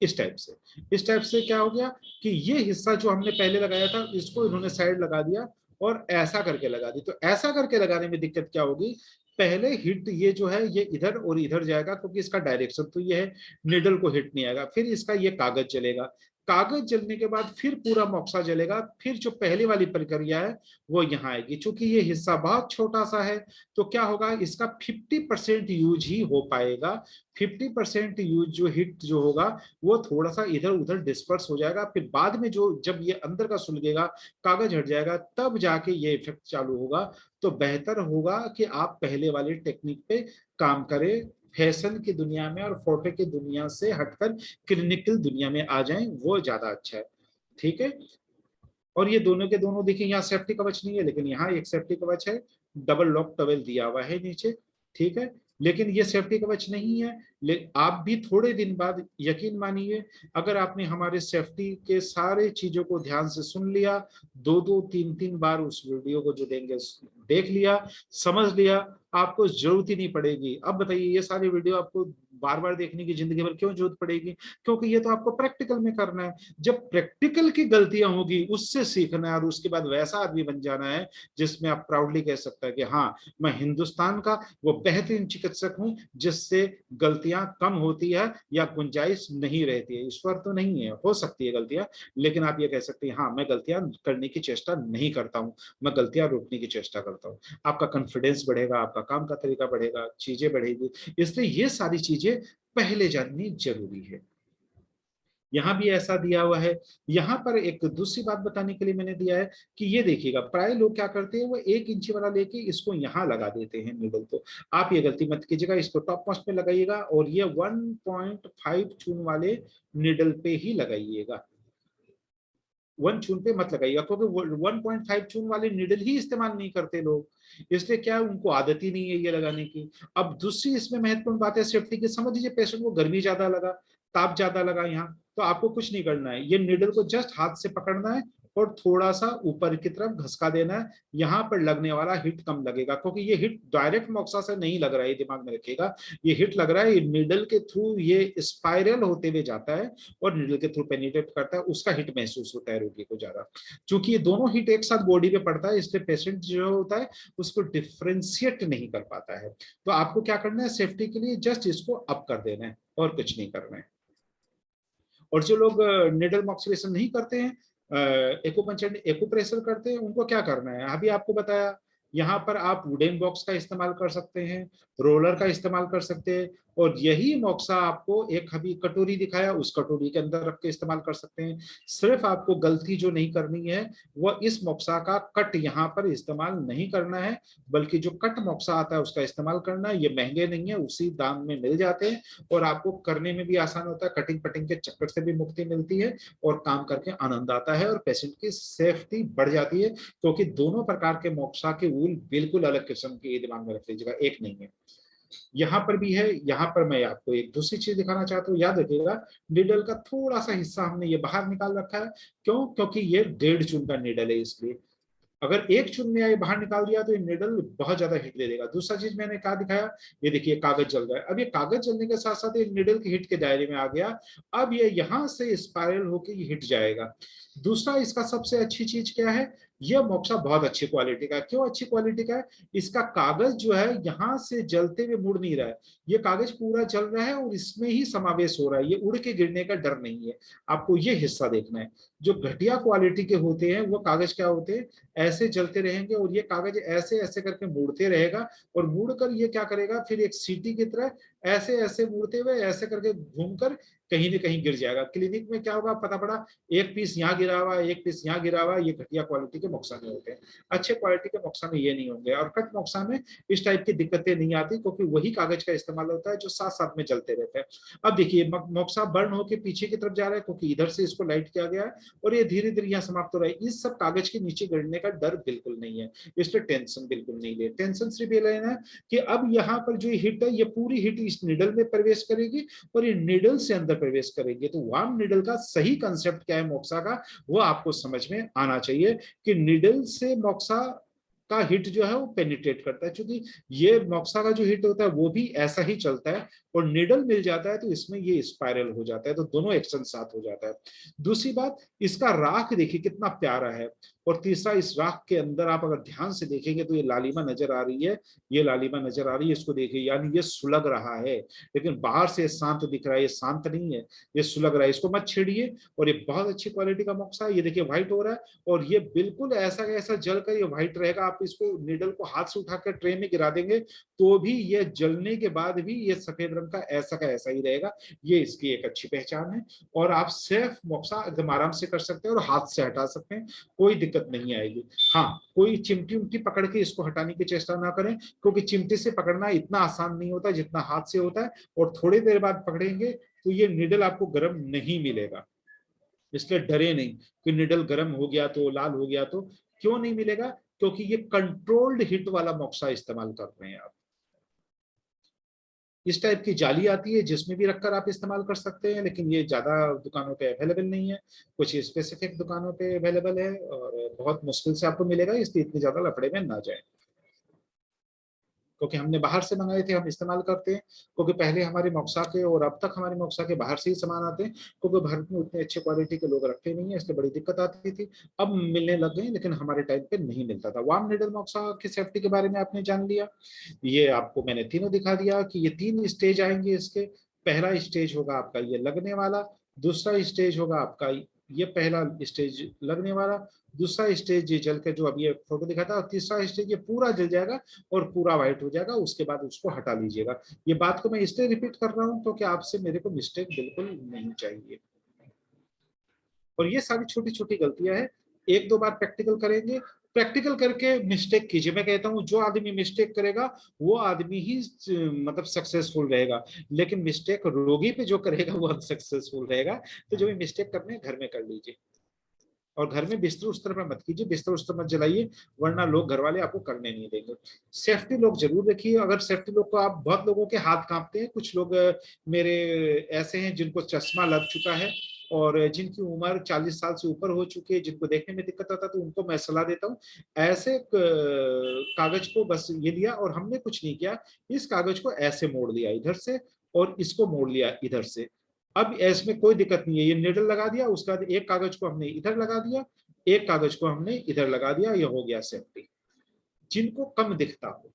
इस टाइप से। इस टाइप से क्या हो गया कि ये हिस्सा जो हमने पहले लगाया था इसको इन्होंने साइड लगा दिया और ऐसा करके लगा दी। तो ऐसा करके लगाने में दिक्कत क्या होगी, पहले हिट ये जो है ये इधर और इधर जाएगा क्योंकि इसका डायरेक्शन तो ये है, निडल को हिट नहीं आएगा। फिर इसका ये कागज चलेगा, कागज जलने के बाद फिर पूरा मोक्सा जलेगा, फिर जो पहले वाली प्रक्रिया है वो यहाँ आएगी। चूंकि ये हिस्सा बहुत छोटा सा है तो क्या होगा, इसका 50% यूज ही हो पाएगा। 50% यूज जो हिट जो होगा वो थोड़ा सा इधर उधर डिस्पर्स हो जाएगा, फिर बाद में जो जब ये अंदर का सुलगेगा, कागज हट जाएगा, तब जाके ये इफेक्ट चालू होगा। तो बेहतर होगा कि आप पहले वाली टेक्निक पे काम करें, फैशन की दुनिया में और फोटो की दुनिया से हटकर क्लिनिकल दुनिया में आ जाएं, वो ज्यादा अच्छा है। ठीक है। और ये दोनों के दोनों देखिए, यहाँ सेफ्टी कवच नहीं है लेकिन यहाँ एक सेफ्टी कवच है, डबल लॉक टवेल दिया हुआ है नीचे। ठीक है। लेकिन ये सेफ्टी कवच नहीं है। आप भी थोड़े दिन बाद यकीन मानिए, अगर आपने हमारे सेफ्टी के सारे चीजों को ध्यान से सुन लिया, दो दो तीन तीन बार उस वीडियो को जो देंगे देख लिया, समझ लिया, आपको जरूरत ही नहीं पड़ेगी। अब बताइए, ये सारी वीडियो आपको बार बार देखने की जिंदगी भर क्यों जरूरत पड़ेगी? क्योंकि ये तो आपको प्रैक्टिकल में करना है। जब प्रैक्टिकल की गलतियां होगी उससे सीखना है, और उसके बाद वैसा आदमी बन जाना है जिसमें आप प्राउडली कह सकते हैं कि हाँ, मैं हिंदुस्तान का वो बेहतरीन चिकित्सक हूं जिससे गलतियां कम होती है या गुंजाइश नहीं रहती है। ईश्वर तो नहीं है, हो सकती है गलतियां, लेकिन आप ये कह सकते हैं हाँ, मैं गलतियां करने की चेष्टा नहीं करता हूं, मैं गलतियां रोकने की चेष्टा करता हूं। आपका कॉन्फिडेंस बढ़ेगा, आपका काम का तरीका बढ़ेगा, चीजें बढ़ेगी। इसलिए ये सारी चीजें पहले जाननी जरूरी है। यहां भी ऐसा दिया हुआ है। यहां पर एक दूसरी बात बताने के लिए मैंने दिया है कि ये देखिएगा, प्राय लोग क्या करते हैं, वो 1 इंची वाला लेके इसको यहां लगा देते हैं नीडल को। आप ये गलती मत कीजिएगा, इसको टॉप मोस्ट में लगाइएगा और ये 1.5 चून वाले निडल पे ही लगाइएगा। 1 चून पे मत लगाइएगा, क्योंकि 1.5 चून वाले निडल ही इस्तेमाल नहीं करते लोग, इसलिए क्या उनको आदत ही नहीं है ये लगाने की। अब दूसरी इसमें महत्वपूर्ण बात है सेफ्टी की। समझ लीजिए पेशेंट को गर्मी ज्यादा लगा, ताप ज्यादा लगा यहाँ, तो आपको कुछ नहीं करना है, ये निडल को जस्ट हाथ से पकड़ना है और थोड़ा सा ऊपर की तरफ घसका देना है। यहाँ पर लगने वाला हिट कम लगेगा, क्योंकि ये हिट डायरेक्ट मोक्सा से नहीं लग रहा है, दिमाग में रखिएगा। ये हिट लग रहा है ये निडल के थ्रू, ये स्पाइरल होते हुए जाता है और निडल के थ्रू पेनिट्रेट करता है, उसका हिट महसूस होता है रोगी को ज्यादा। क्योंकि ये दोनों हिट एक साथ बॉडी पे पड़ता है, इसलिए पेशेंट जो होता है उसको डिफ्रेंशिएट नहीं कर पाता है। तो आपको क्या करना है, सेफ्टी के लिए जस्ट इसको अप कर देना है और कुछ नहीं करना है। और जो लोग निडल मॉक्सिलेशन नहीं करते हैं, एक्यूपंक्चर एक्यूप्रेशर करते हैं, उनको क्या करना है अभी आपको बताया। यहाँ पर आप वुडन बॉक्स का इस्तेमाल कर सकते हैं, रोलर का इस्तेमाल कर सकते हैं, और यही मॉक्सा आपको एक अभी कटोरी दिखाया, उस कटोरी के अंदर रख के इस्तेमाल कर सकते हैं। सिर्फ आपको गलती जो नहीं करनी है वो इस मॉक्सा का कट यहाँ पर इस्तेमाल नहीं करना है, बल्कि जो कट मॉक्सा आता है उसका इस्तेमाल करना है। ये महंगे नहीं है, उसी दाम में मिल जाते हैं और आपको करने में भी आसान होता है, कटिंग पटिंग के चक्कर से भी मुक्ति मिलती है और काम करके आनंद आता है और पेशेंट की सेफ्टी बढ़ जाती है। क्योंकि दोनों प्रकार के मोक्सा के वूल बिल्कुल अलग किस्म के, ये दिमाग में रख लीजिएगा, एक नहीं है। यहाँ पर भी है। यहाँ पर मैं आपको एक दूसरी चीज दिखाना चाहता हूँ, याद रखिएगा निडल का थोड़ा सा हिस्सा हमने ये बाहर निकाल रखा है। क्यों? क्योंकि ये 1.5 चून का निडल है, इसलिए अगर 1 चून में ये बाहर निकाल दिया तो ये निडल बहुत ज्यादा हिट दे देगा। दूसरा चीज मैंने क्या दिखाया, ये देखिए कागज जल रहा है। अब ये कागज जलने के साथ साथ ये निडल के हिट के दायरे में आ गया। अब ये यहां से स्पाइरल होकर ये हिट जाएगा। दूसरा इसका सबसे अच्छी चीज क्या है, यह मोक्सा बहुत अच्छी क्वालिटी का है। क्यों अच्छी क्वालिटी का है? इसका कागज जो है यहां से जलते हुए मुड़ नहीं रहा है, ये कागज पूरा जल रहा है और इसमें ही समावेश हो रहा है, ये उड़ के गिरने का डर नहीं है। आपको ये हिस्सा देखना है। जो घटिया क्वालिटी के होते हैं वो कागज क्या होते हैं, ऐसे जलते रहेंगे और ये कागज ऐसे ऐसे करके मुड़ते रहेगा, और मुड़कर ये क्या करेगा, फिर एक सीटी की तरह ऐसे ऐसे मुड़ते हुए ऐसे करके घूमकर कहीं न कहीं गिर जाएगा। क्लिनिक में क्या होगा पता पड़ा, एक पीस यहाँ गिरा हुआ, एक पीस यहाँ गिरा हुआ। ये घटिया क्वालिटी के मोक्सा में होते हैं। अच्छे क्वालिटी के मोक्सा में ये नहीं होंगे, और कट मोक्सा में इस टाइप की दिक्कतें नहीं आती, क्योंकि वही कागज का इस्तेमाल होता है जो साथ साथ में जलते रहते हैं। अब देखिए मोक्सा बर्न होकर पीछे की तरफ जा रहा है, क्योंकि इधर से इसको लाइट किया गया है और ये धीरे धीरे यहाँ समाप्त हो रहा है। इस सब कागज के नीचे गिरने का डर बिल्कुल नहीं है, इसलिए टेंशन बिल्कुल नहीं ले। टेंशन सिर्फ ये लेना है कि अब यहाँ पर जो हिट है, ये पूरी हिट इस निडल में प्रवेश करेगी और ये निडल से अंदर प्रवेश करेगी। तो वार्म निडल का सही कंसेप्ट क्या है मोक्सा का, वो आपको समझ में आना चाहिए कि निडल से मोक्सा का हिट जो है वो पेनिट्रेट करता है, क्योंकि ये मोक्सा का जो हिट होता है वो भी ऐसा ही चलता है, और निडल मिल जाता है तो इसमें ये स्पाइरल हो जाता है, तो दोनों एक्शन साथ हो जाता है। दूसरी बात, इसका राख देखिए कितना प्यारा है। और तीसरा, इस राख के अंदर आप अगर ध्यान से देखेंगे तो ये लालिमा नजर आ रही है, ये लालिमा नजर आ रही है, इसको देखिए, यानी ये सुलग रहा है, लेकिन बाहर से शांत दिख रहा है, ये शांत नहीं है, ये सुलग रहा है, इसको मत छेड़िए। और ये बहुत अच्छी क्वालिटी का मोक्सा है, ये देखिए व्हाइट हो रहा है, और ये बिल्कुल ऐसा ऐसा जल कर ये व्हाइट रहेगा। आप इसको नीडल को हाथ से उठाकर ट्रे में गिरा देंगे तो भी ये जलने के बाद भी ये सफेद रंग का ऐसा ही रहेगा। ये इसकी एक अच्छी पहचान है। और आप सिर्फ मोक्सा एकदम आराम से कर सकते हैं और हाथ से हटा सकते हैं, कोई दिक्कत नहीं आएगी। हाँ, कोई चिमटी उमटी पकड़ के इसको हटाने की चेष्टा ना करें, क्योंकि चिमटी से पकड़ना इतना आसान नहीं होता जितना हाथ से होता है, और थोड़ी देर बाद पकड़ेंगे तो ये निडल आपको गर्म नहीं मिलेगा। इसलिए डरे नहीं कि निडल गर्म हो गया तो, लाल हो गया तो। क्यों नहीं मिलेगा? क्योंकि ये कंट्रोल्ड हिट वाला मोक्सा इस्तेमाल कर रहे हैं आप। इस टाइप की जाली आती है जिसमें भी रखकर आप इस्तेमाल कर सकते हैं, लेकिन ये ज्यादा दुकानों पे अवेलेबल नहीं है, कुछ स्पेसिफिक दुकानों पे अवेलेबल है, और बहुत मुश्किल से आपको मिलेगा, इसलिए इतने ज्यादा लफड़े में ना जाए। क्योंकि हमने बाहर से मंगाए थे, हम इस्तेमाल करते हैं, क्योंकि पहले हमारे मोक्सा के और अब तक हमारे मोक्सा के बाहर से ही सामान आते हैं, क्योंकि भारत में उतने अच्छे क्वालिटी के लोग रखते नहीं है, इसलिए बड़ी दिक्कत आती थी। अब मिलने लग गए, लेकिन हमारे टाइम पे नहीं मिलता था। वार्म निडल मोक्सा की सेफ्टी के बारे में आपने जान लिया। ये आपको मैंने तीनों दिखा दिया कि ये 3 स्टेज आएंगे इसके। पहला स्टेज होगा आपका ये लगने वाला, दूसरा स्टेज होगा आपका ये पहला स्टेज लगने वाला, दूसरा स्टेज ये जल के जो अभी ये फोटो दिखा था, और तीसरा स्टेज ये पूरा जल जाएगा और पूरा व्हाइट हो जाएगा, उसके बाद उसको हटा लीजिएगा। ये बात को मैं इसलिए रिपीट कर रहा हूँ क्योंकि आपसे मेरे को मिस्टेक बिल्कुल नहीं चाहिए। और ये सारी छोटी छोटी गलतियां हैं, एक दो बार प्रैक्टिकल करेंगे, प्रैक्टिकल करके मिस्टेक कीजिए। मैं कहता हूँ जो आदमी मिस्टेक करेगा वो आदमी ही मतलब सक्सेसफुल रहेगा, लेकिन मिस्टेक रोगी पे जो करेगा वो अनसक्सेसफुल रहेगा। तो जो भी मिस्टेक करने हैं घर में कर लीजिए, और घर में बिस्तर उस्तर में मत कीजिए, बिस्तर उस्तर मत जलाइए, वरना लोग घर वाले आपको करने नहीं देंगे। सेफ्टी लोग जरूर रखिए। अगर सेफ्टी लोग को आप, बहुत लोगों के हाथ कांपते हैं, कुछ लोग मेरे ऐसे हैं जिनको चश्मा लग चुका है और जिनकी उम्र 40 साल से ऊपर हो चुकी है, जिनको देखने में दिक्कत आता है, तो उनको मैं सलाह देता हूँ ऐसे कागज को बस ये लिया, और हमने कुछ नहीं किया, इस कागज को ऐसे मोड़ लिया इधर से, और इसको मोड़ लिया इधर से। अब इसमें कोई दिक्कत नहीं है, ये निडल लगा दिया, उसके बाद एक कागज को हमने इधर लगा दिया, एक कागज को हमने इधर लगा दिया, ये हो गया सेफ्टी। जिनको कम दिखता हो,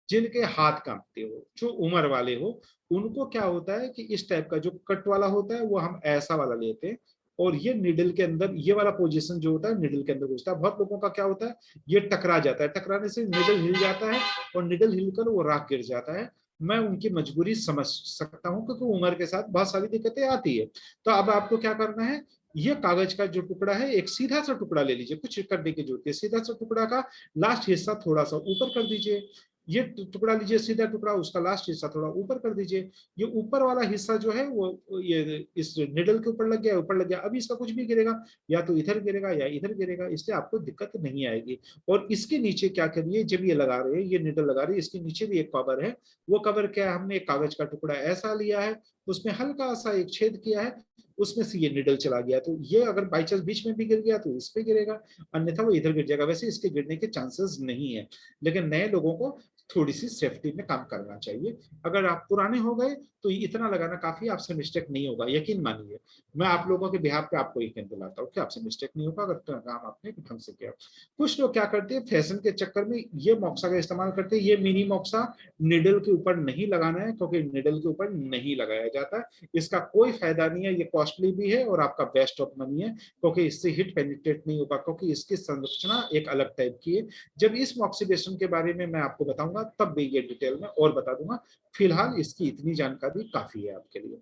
जिनके हाथ कांपते हो, जो उम्र वाले हो, उनको क्या होता है कि इस टाइप का जो कट वाला होता है वो हम ऐसा वाला लेते हैं, और ये निडल के अंदर ये वाला पोजीशन जो होता है निडल के अंदर घुसता है। बहुत लोगों का क्या होता है, ये टकरा जाता है, टकराने से निडल हिल जाता है, और निडल हिलकर वो राख गिर जाता है। मैं उनकी मजबूरी समझ सकता हूँ, क्योंकि उम्र के साथ बहुत सारी दिक्कतें आती है। तो अब आपको क्या करना है, ये कागज का जो टुकड़ा है, एक सीधा सा टुकड़ा ले लीजिए, कुछ करने की जरूरत है, सीधा सा टुकड़ा का लास्ट हिस्सा थोड़ा सा ऊपर कर दीजिए। ये टुकड़ा लीजिए सीधा टुकड़ा, उसका लास्ट हिस्सा थोड़ा ऊपर कर दीजिए। ये ऊपर वाला हिस्सा जो है वो ये इस निडल के ऊपर लग गया, ऊपर लग गया। अभी इसका कुछ भी गिरेगा, या तो इधर गिरेगा या इधर गिरेगा, इसलिए आपको दिक्कत नहीं आएगी। और इसके नीचे क्या करिए, जब ये लगा रहे हैं, ये निडल लगा रहे हैं, इसके नीचे भी एक कवर है। वो कवर क्या है, हमने एक कागज का टुकड़ा ऐसा लिया है, उसमें हल्का सा एक छेद किया है, उसमें से ये निडल चला गया, तो ये अगर बाई चांस बीच में भी गिर गया तो इस पे गिरेगा, अन्यथा वो इधर गिर जाएगा। वैसे इसके गिरने के चांसेस नहीं है, लेकिन नए लोगों को थोड़ी सी सेफ्टी में काम करना चाहिए। अगर आप पुराने हो गए तो इतना लगाना काफी, आपसे मिस्टेक नहीं होगा, यकीन मानिए। मैं आप लोगों के बिहाफ पे आपको यकीन दिलाता हूँ कि आपसे मिस्टेक नहीं होगा अगर काम आपने ढंग से किया। कुछ लोग क्या करते हैं, फैशन के चक्कर में ये मोक्सा का इस्तेमाल करते हैं। ये मिनी मोक्सा निडल के ऊपर नहीं लगाना है, क्योंकि निडल के ऊपर नहीं लगाया जाता है, इसका कोई फायदा नहीं है, ये कॉस्टली भी है और आपका वेस्ट ऑफ मनी है, क्योंकि इससे हिट पेनिट्रेट नहीं होगा, क्योंकि इसकी संरचना एक अलग टाइप की है। जब इस मॉक्सीडेशन के बारे में मैं आपको बताऊंगा तब भी ये डिटेल में और बता दूंगा, फिलहाल इसकी इतनी जानकारी काफी है आपके लिए।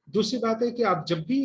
दूसरी बात है कि आप जब भी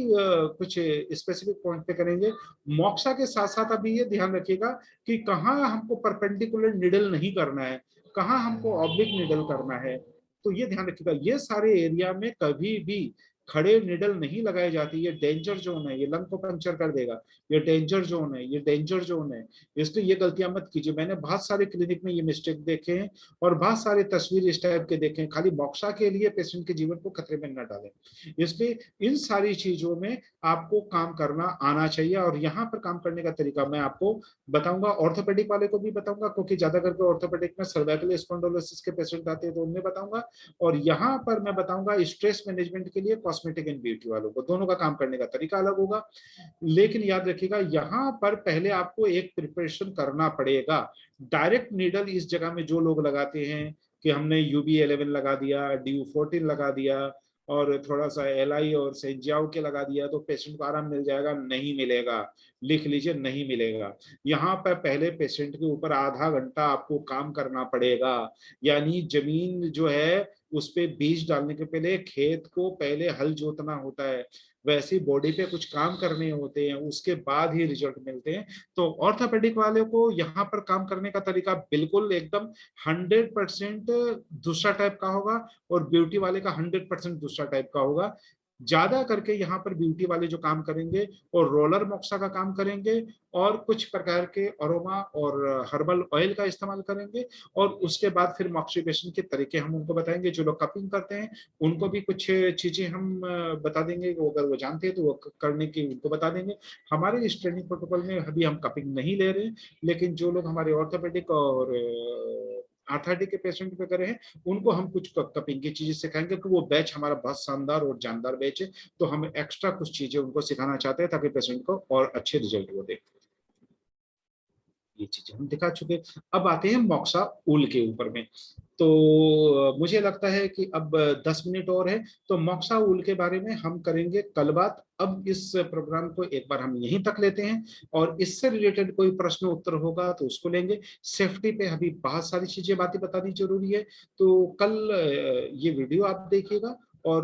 कुछ स्पेसिफिक पॉइंट पे करेंगे, मॉक्सा के साथ साथ अभी ये ध्यान रखिएगा कि कहाँ हमको परपेंडिकुलर निडल नहीं करना है, कहाँ हमको ऑब्लिक निडल करना है। तो ये ध्यान रखिएगा, ये सारे एरिया में कभी भी खड़े निडल नहीं लगाई जाती, ये डेंजर जोन है, ये लंग को पंचर कर देगा, ये डेंजर जोन है, ये डेंजर जोन है, इसलिए ये गलतियां मत कीजिए। मैंने बहुत सारे क्लिनिक में ये मिस्टेक देखे हैं और बहुत सारे तस्वीर इस टाइप के देखे हैं, खाली मोक्सा के लिए पेशेंट के जीवन को खतरे में न डालें। इसलिए इन सारी चीजों में आपको काम करना आना चाहिए। और यहाँ पर काम करने का तरीका मैं आपको बताऊंगा, ऑर्थोपेडिक वाले को भी बताऊंगा, क्योंकि ज्यादा करके ऑर्थोपेडिक में सर्वाइकल स्पॉन्डिलोसिस के पेशेंट आते हैं तो उनमें बताऊंगा। और यहाँ पर मैं बताऊंगा स्ट्रेस मैनेजमेंट के लिए कॉस्मेटिक एंड ब्यूटी वालों को, दोनों का काम करने का तरीका अलग होगा। लेकिन याद रखिएगा यहाँ पर पहले आपको एक प्रिपरेशन करना पड़ेगा। डायरेक्ट नीडल इस जगह में जो लोग लगाते हैं कि हमने UB11 लगा दिया, DU14 लगा दिया और थोड़ा सा LI और सेंजियाओ के लगा दिया तो पेशेंट को आराम मिल जाएगा, नहीं मिलेगा। लिख लीजिए, नहीं मिलेगा। यहाँ पर पहले पेशेंट के ऊपर आधा घंटा आपको काम करना पड़ेगा। यानी जमीन जो है उस पे बीज डालने के पहले खेत को पहले हल जोतना होता है, वैसे बॉडी पे कुछ काम करने होते हैं, उसके बाद ही रिजल्ट मिलते हैं। तो ऑर्थोपेडिक वाले को यहाँ पर काम करने का तरीका बिल्कुल एकदम 100% दूसरा टाइप का होगा और ब्यूटी वाले का 100% दूसरा टाइप का होगा। ज्यादा करके यहाँ पर ब्यूटी वाले जो काम करेंगे और रोलर मोक्सा का काम करेंगे और कुछ प्रकार के अरोमा और हर्बल ऑयल का इस्तेमाल करेंगे। और उसके बाद फिर मॉक्सिपेशन के तरीके हम उनको बताएंगे। जो लोग कपिंग करते हैं उनको भी कुछ चीजें हम बता देंगे, वो अगर वो जानते हैं तो वो करने की उनको बता देंगे। हमारे इस ट्रेनिंग प्रोटोकॉल में अभी हम कपिंग नहीं ले रहे, लेकिन जो लोग हमारे ऑर्थोपेडिक और आर्थराइटिक के पेशेंट पे करे हैं उनको हम कुछ कपिंग की चीजें सिखाएंगे, क्योंकि वो बैच हमारा बहुत शानदार और जानदार बैच है। तो हम एक्स्ट्रा कुछ चीजें उनको सिखाना चाहते हैं ताकि पेशेंट को और अच्छे रिजल्ट वो दे। ये चीजें हम दिखा चुके। अब आते हैं मोक्सा ऊल के ऊपर में। तो मुझे लगता है कि अब 10 मिनट और है, तो मोक्सा ऊल के बारे में हम करेंगे कल बात। अब इस प्रोग्राम को एक बार हम यहीं तक लेते हैं और इससे रिलेटेड कोई प्रश्न उत्तर होगा तो उसको लेंगे। सेफ्टी पे अभी बहुत सारी चीजें बातें बतानी जरूरी है, तो कल ये वीडियो आप देखिएगा और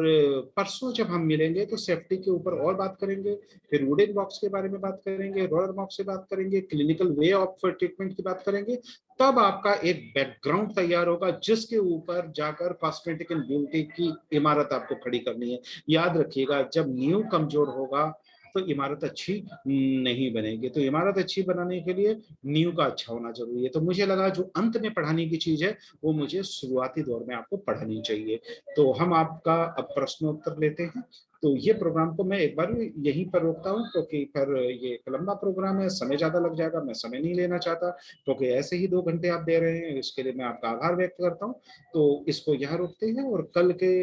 परसों जब हम मिलेंगे तो सेफ्टी के ऊपर और बात करेंगे। फिर वुडन बॉक्स के बारे में बात करेंगे, रोलर बॉक्स से बात करेंगे, क्लिनिकल वे ऑफ ट्रीटमेंट की बात करेंगे। तब आपका एक बैकग्राउंड तैयार होगा जिसके ऊपर जाकर कॉस्मेटिक एंड ब्यूटी की इमारत आपको खड़ी करनी है। याद रखिएगा, जब नींव कमजोर होगा तो इमारत अच्छी नहीं बनेगी। तो इमारत अच्छी बनाने के लिए नींव का अच्छा होना जरूरी है। तो मुझे लगा जो अंत में पढ़ाने की चीज है वो मुझे शुरुआती दौर में आपको पढ़ानी चाहिए। तो हम आपका अब प्रश्नोत्तर लेते हैं। तो ये प्रोग्राम को मैं एक बार यहीं पर रोकता हूँ, क्योंकि फिर ये एक लंबा प्रोग्राम है, समय ज्यादा लग जाएगा, मैं समय नहीं लेना चाहता। क्योंकि ऐसे ही 2 घंटे आप दे रहे हैं, इसके लिए मैं आपका आभार व्यक्त करता हूँ। तो इसको यहाँ रोकते हैं और कल के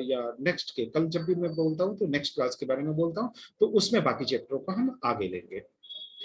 या नेक्स्ट के, कल जब भी मैं बोलता हूँ तो नेक्स्ट क्लास के बारे में बोलता हूँ, तो उसमें बाकी चैप्टरों को हम आगे लेंगे।